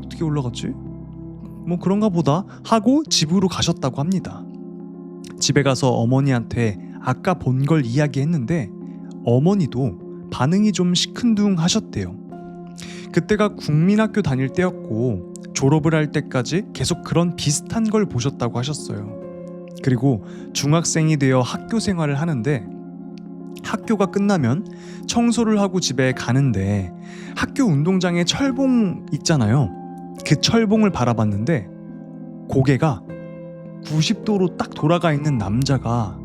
어떻게 올라갔지? 뭐 그런가 보다 하고 집으로 가셨다고 합니다. 집에 가서 어머니한테 아까 본 걸 이야기했는데 어머니도 반응이 좀 시큰둥하셨대요. 그때가 국민학교 다닐 때였고 졸업을 할 때까지 계속 그런 비슷한 걸 보셨다고 하셨어요. 그리고 중학생이 되어 학교 생활을 하는데 학교가 끝나면 청소를 하고 집에 가는데 학교 운동장에 철봉 있잖아요. 그 철봉을 바라봤는데 고개가 90도로 딱 돌아가 있는 남자가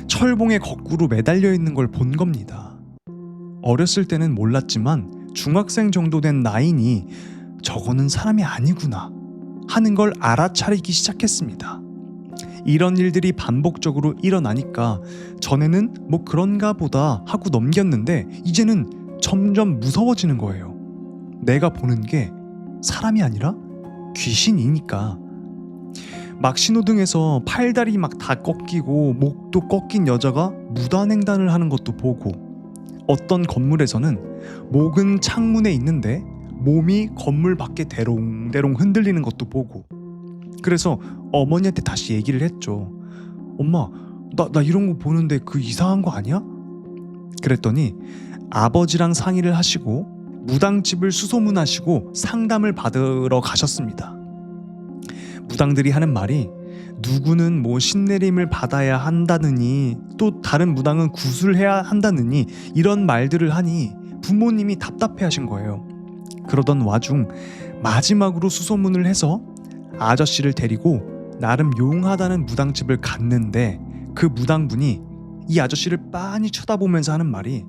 철봉에 거꾸로 매달려 있는 걸 본 겁니다. 어렸을 때는 몰랐지만 중학생 정도 된 나이니 저거는 사람이 아니구나 하는 걸 알아차리기 시작했습니다. 이런 일들이 반복적으로 일어나니까 전에는 뭐 그런가 보다 하고 넘겼는데 이제는 점점 무서워지는 거예요. 내가 보는 게 사람이 아니라 귀신이니까. 막 신호등에서 팔다리 막 다 꺾이고 목도 꺾인 여자가 무단횡단을 하는 것도 보고, 어떤 건물에서는 목은 창문에 있는데 몸이 건물 밖에 대롱대롱 흔들리는 것도 보고. 그래서 어머니한테 다시 얘기를 했죠. 엄마, 나 이런 거 보는데 그 이상한 거 아니야? 그랬더니 아버지랑 상의를 하시고 무당집을 수소문하시고 상담을 받으러 가셨습니다. 무당들이 하는 말이 누구는 뭐 신내림을 받아야 한다느니 또 다른 무당은 구술해야 한다느니 이런 말들을 하니 부모님이 답답해 하신 거예요. 그러던 와중 마지막으로 수소문을 해서 아저씨를 데리고 나름 용하다는 무당집을 갔는데 그 무당분이 이 아저씨를 빤히 쳐다보면서 하는 말이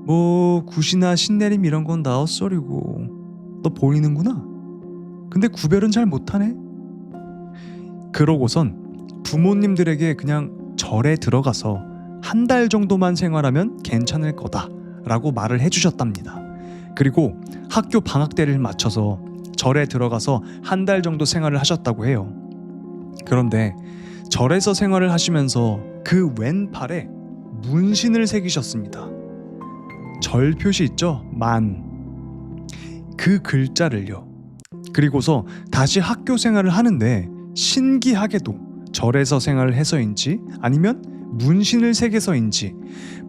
뭐 굿이나 신내림 이런 건 다 헛소리고 너 보이는구나. 근데 구별은 잘 못하네. 그러고선 부모님들에게 그냥 절에 들어가서 한 달 정도만 생활하면 괜찮을 거다 라고 말을 해주셨답니다. 그리고 학교 방학 때를 맞춰서 절에 들어가서 한 달 정도 생활을 하셨다고 해요. 그런데 절에서 생활을 하시면서 그 왼팔에 문신을 새기셨습니다. 절 표시 있죠? 만. 그 글자를요. 그리고서 다시 학교 생활을 하는데 신기하게도 절에서 생활을 해서인지 아니면 문신을 새겨서인지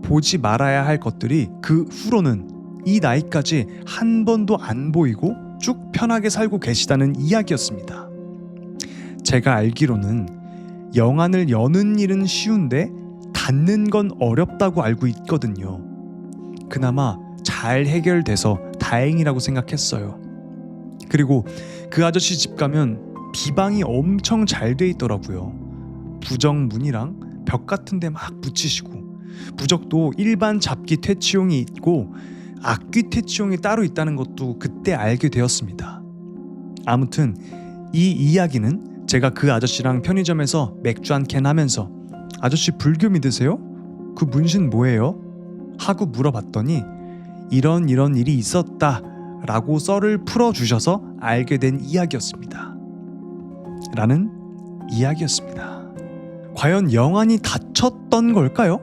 보지 말아야 할 것들이 그 후로는 이 나이까지 한 번도 안 보이고 쭉 편하게 살고 계시다는 이야기였습니다. 제가 알기로는 영안을 여는 일은 쉬운데 닫는 건 어렵다고 알고 있거든요. 그나마 잘 해결돼서 다행이라고 생각했어요. 그리고 그 아저씨 집 가면 비방이 엄청 잘 돼 있더라고요. 부적문이랑 벽 같은 데 막 붙이시고, 부적도 일반 잡기 퇴치용이 있고 악귀 퇴치용이 따로 있다는 것도 그때 알게 되었습니다. 아무튼 이 이야기는 제가 그 아저씨랑 편의점에서 맥주 한 캔 하면서 아저씨 불교 믿으세요? 그 문신 뭐예요? 하고 물어봤더니 이런 일이 있었다 라고 썰을 풀어주셔서 알게 된 이야기였습니다. 라는 이야기였습니다. 과연 영안이 닫혔던 걸까요?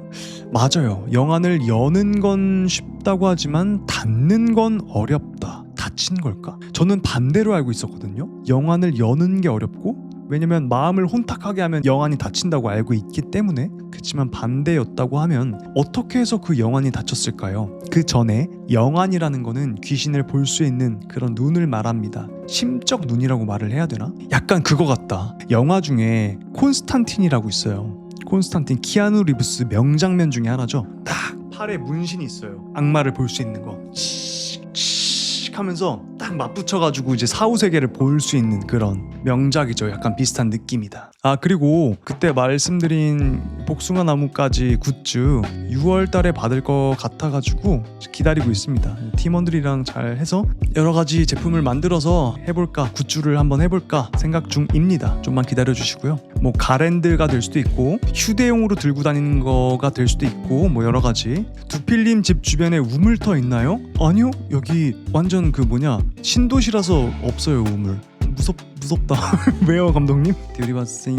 맞아요. 영안을 여는 건 쉽다고 하지만 닫는 건 어렵다. 닫힌 걸까? 저는 반대로 알고 있었거든요. 영안을 여는 게 어렵고, 왜냐면 마음을 혼탁하게 하면 영안이 닫힌다고 알고 있기 때문에. 그렇지만 반대였다고 하면 어떻게 해서 그 영안이 닫혔을까요? 그 전에 영안이라는 거는 귀신을 볼 수 있는 그런 눈을 말합니다. 심적 눈이라고 말을 해야 되나? 약간 그거 같다. 영화 중에 콘스탄틴이라고 있어요. 콘스탄틴, 키아누 리브스 명장면 중에 하나죠. 딱 팔에 문신이 있어요. 악마를 볼 수 있는 거. 하면서 딱 맞붙여가지고 이제 사후세계를 볼 수 있는 그런 명작이죠. 약간 비슷한 느낌이다. 아, 그리고 그때 말씀드린 복숭아 나무까지 굿즈 6월 달에 받을 것 같아가지고 기다리고 있습니다. 팀원들이랑 잘 해서 여러 가지 제품을 만들어서 해볼까, 굿즈를 한번 해볼까 생각 중입니다. 좀만 기다려주시고요. 뭐 가랜드가 될 수도 있고 휴대용으로 들고 다니는 거가 될 수도 있고 뭐 여러 가지. 두필님 집 주변에 우물터 있나요? 아니요, 여기 완전 그 뭐냐 신도시라서 없어요. 우물. 무섭다. 왜요 감독님? 어디 왔어요?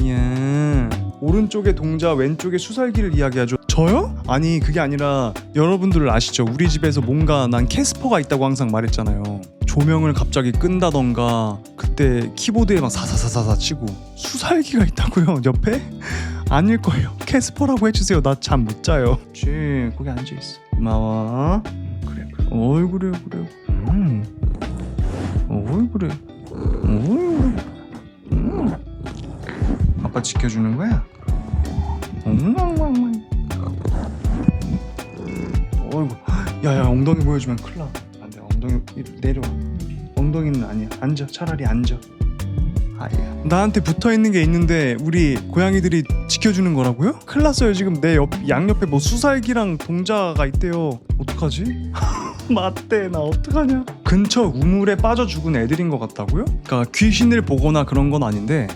오른쪽에 동자 왼쪽에 수살기를 이야기하죠. 저요? 아니 그게 아니라 여러분들 아시죠? 우리 집에서 뭔가 난 캐스퍼가 있다고 항상 말했잖아요. 조명을 갑자기 끈다던가 그때 키보드에 막 사사사사사 치고 수살기가 있다고요 옆에? 아닐 거예요. 캐스퍼라고 해주세요. 나 잠 못 자요. 거기 앉아있어. 고마워. 그래 어이 그래 어이 그래 아빠 지켜주는 거야? 어이구 야야 엉덩이 보여주면 큰일 나. 안돼 엉덩이 내려와. 엉덩이는 아니야. 앉아 차라리 앉아. 아야 나한테 붙어있는 게 있는데 우리 고양이들이 지켜주는 거라고요? 큰일 났어요. 지금 내 양옆에 뭐 수살기랑 동자가 있대요. 어떡하지? 맞대 나 어떡하냐. 근처 우물에 빠져 죽은 애들인 것 같다고요? 그러니까 귀신을 보거나 그런 건 아닌데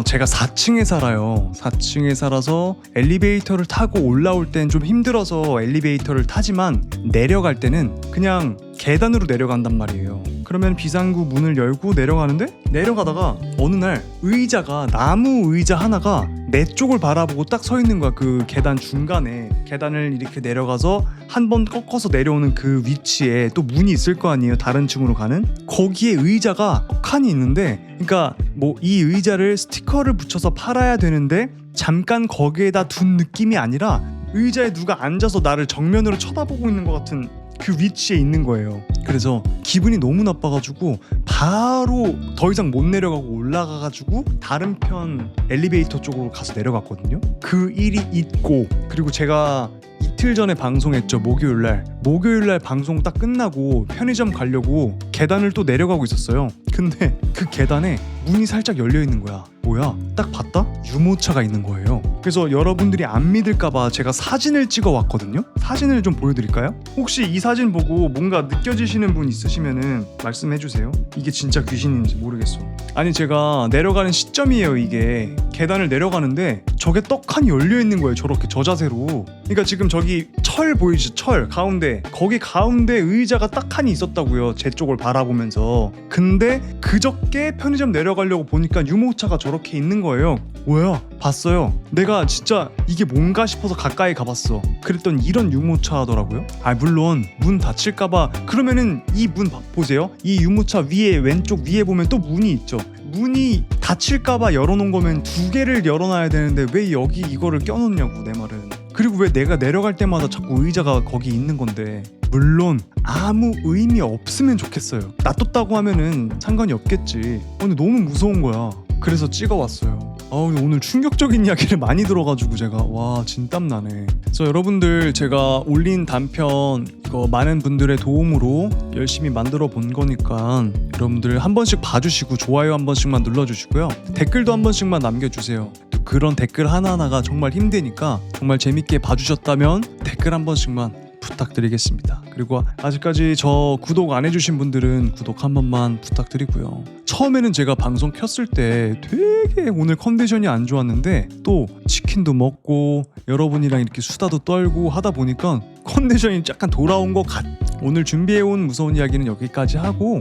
제가 4층에 살아요. 4층에 살아서 엘리베이터를 타고 올라올 땐 좀 힘들어서 엘리베이터를 타지만 내려갈 때는 그냥 계단으로 내려간단 말이에요. 그러면 비상구 문을 열고 내려가는데 내려가다가 어느 날 의자가 나무 의자 하나가 내 쪽을 바라보고 딱 서 있는 거야. 그 계단 중간에 계단을 이렇게 내려가서 한 번 꺾어서 내려오는 그 위치에 또 문이 있을 거 아니에요. 다른 층으로 가는 거기에 의자가 칸이 있는데 그러니까 뭐 이 의자를 스티커를 붙여서 팔아야 되는데 잠깐 거기에다 둔 느낌이 아니라 의자에 누가 앉아서 나를 정면으로 쳐다보고 있는 것 같은 그 위치에 있는 거예요. 그래서 기분이 너무 나빠가지고 바로 더 이상 못 내려가고 올라가가지고 다른 편 엘리베이터 쪽으로 가서 내려갔거든요. 그 일이 있고 그리고 제가 이틀 전에 방송했죠. 목요일날 방송 딱 끝나고 편의점 가려고 계단을 또 내려가고 있었어요. 근데 그 계단에 문이 살짝 열려 있는 거야. 뭐야? 딱 봤다? 유모차가 있는 거예요. 그래서 여러분들이 안 믿을까봐 제가 사진을 찍어 왔거든요. 사진을 좀 보여드릴까요? 혹시 이 사진 보고 뭔가 느껴지시는 분 있으시면은 말씀해주세요. 이게 진짜 귀신인지 모르겠어. 아니 제가 내려가는 시점이에요. 이게 계단을 내려가는데 저게 떡하니 열려 있는 거예요. 저렇게 저 자세로. 그러니까 지금 저기 철 보이시죠? 철 가운데 거기 가운데 의자가 딱하니 있었다고요. 제 쪽을 바라보면서. 근데 그저께 편의점 내려가려고 보니까 유모차가 저렇게 있는 거예요. 뭐야? 봤어요. 내가 진짜 이게 뭔가 싶어서 가까이 가봤어. 그랬더니 이런 유모차더라고요. 물론 문 닫힐까봐. 그러면은 이 문 보세요. 이 유모차 위에 왼쪽 위에 보면 또 문이 있죠. 문이 닫힐까봐 열어놓은 거면 2개를 열어놔야 되는데 왜 여기 이거를 껴놓냐고 내 말은. 그리고 왜 내가 내려갈 때마다 자꾸 의자가 거기 있는 건데. 물론 아무 의미 없으면 좋겠어요. 놔뒀다고 하면은 상관이 없겠지. 근데 너무 무서운 거야. 그래서 찍어왔어요. 오늘 충격적인 이야기를 많이 들어가지고 제가 와 진땀 나네. 그래서 여러분들 제가 올린 단편 이거 많은 분들의 도움으로 열심히 만들어 본 거니까 여러분들 한 번씩 봐주시고 좋아요 한 번씩만 눌러주시고요. 댓글도 한 번씩만 남겨주세요. 또 그런 댓글 하나하나가 정말 힘드니까 정말 재밌게 봐주셨다면 댓글 한 번씩만 부탁드리겠습니다. 그리고 아직까지 저 구독 안 해주신 분들은 구독 한 번만 부탁드리고요. 처음에는 제가 방송 켰을 때 되게 오늘 컨디션이 안 좋았는데 또 치킨도 먹고 여러분이랑 이렇게 수다도 떨고 하다 보니까 컨디션이 약간 돌아온 것 같. 오늘 준비해온 무서운 이야기는 여기까지 하고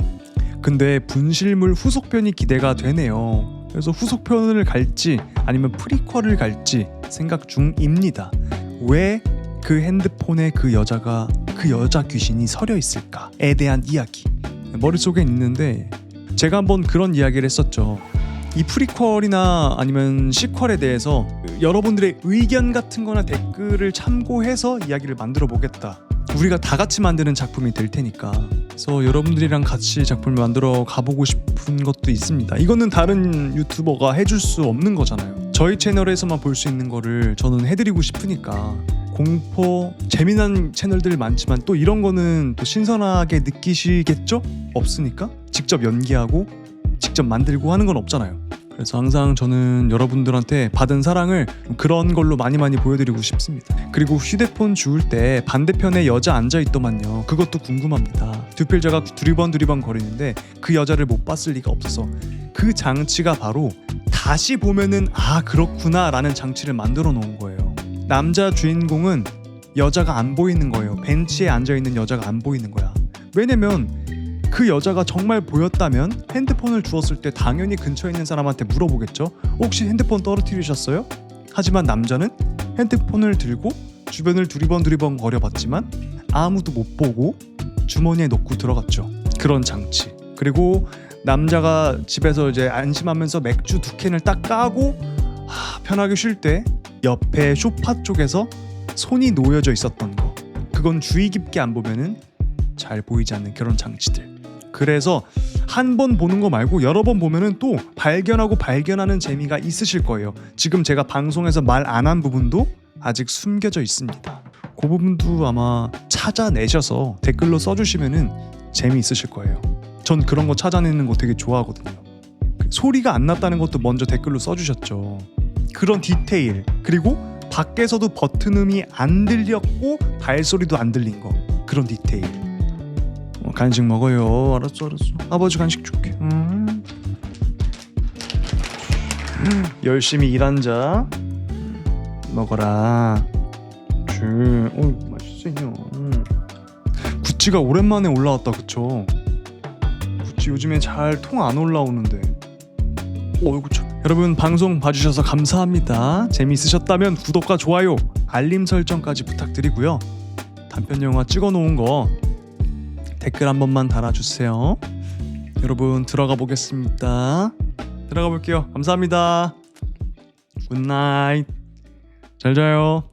근데 분실물 후속편이 기대가 되네요. 그래서 후속편을 갈지 아니면 프리퀄을 갈지 생각 중입니다. 왜 그 핸드폰에 그 여자 귀신이 서려 있을까에 대한 이야기 머릿속에 있는데 제가 한번 그런 이야기를 했었죠. 이 프리퀄이나 아니면 시퀄에 대해서 여러분들의 의견 같은 거나 댓글을 참고해서 이야기를 만들어 보겠다. 우리가 다 같이 만드는 작품이 될 테니까. 그래서 여러분들이랑 같이 작품을 만들어 가보고 싶은 것도 있습니다. 이거는 다른 유튜버가 해줄 수 없는 거잖아요. 저희 채널에서만 볼 수 있는 거를 저는 해드리고 싶으니까. 공포 재미난 채널들 많지만 또 이런 거는 또 신선하게 느끼시겠죠? 없으니까 직접 연기하고 직접 만들고 하는 건 없잖아요. 그래서 항상 저는 여러분들한테 받은 사랑을 그런 걸로 많이 보여드리고 싶습니다. 그리고 휴대폰 주울 때 반대편에 여자 앉아있더만요. 그것도 궁금합니다. 두필자가 두리번 거리는데 그 여자를 못 봤을 리가 없어. 그 장치가 바로 다시 보면은 아 그렇구나 라는 장치를 만들어 놓은 거예요. 남자 주인공은 여자가 안 보이는 거예요. 벤치에 앉아있는 여자가 안 보이는 거야. 왜냐면 그 여자가 정말 보였다면 핸드폰을 주었을 때 당연히 근처에 있는 사람한테 물어보겠죠. 혹시 핸드폰 떨어뜨리셨어요? 하지만 남자는 핸드폰을 들고 주변을 두리번 거려봤지만 아무도 못 보고 주머니에 넣고 들어갔죠. 그런 장치. 그리고 남자가 집에서 이제 안심하면서 맥주 2캔을 딱 까고 편하게 쉴 때 옆에 소파 쪽에서 손이 놓여져 있었던 거. 그건 주의 깊게 안 보면은 잘 보이지 않는 그런 장치들. 그래서 한 번 보는 거 말고 여러 번 보면은 또 발견하는 재미가 있으실 거예요. 지금 제가 방송에서 말 안 한 부분도 아직 숨겨져 있습니다. 그 부분도 아마 찾아내셔서 댓글로 써주시면은 재미있으실 거예요. 전 그런 거 찾아내는 거 되게 좋아하거든요. 소리가 안 났다는 것도 먼저 댓글로 써주셨죠. 그런 디테일, 그리고 밖에서도 버튼음이 안 들렸고 발소리도 안 들린 거, 그런 디테일. 간식 먹어요. 알았어. 아버지 간식 줄게. 열심히 일한 자 먹어라. 맛있어요. 구찌가 오랜만에 올라왔다. 그쵸? 구찌 요즘에 잘 통 안 올라오는데. 어이구 참. 여러분 방송 봐주셔서 감사합니다. 재미있으셨다면 구독과 좋아요, 알림 설정까지 부탁드리고요. 단편 영화 찍어놓은 거 댓글 한 번만 달아주세요. 여러분 들어가 보겠습니다. 들어가 볼게요. 감사합니다. 굿나잇. 잘 자요.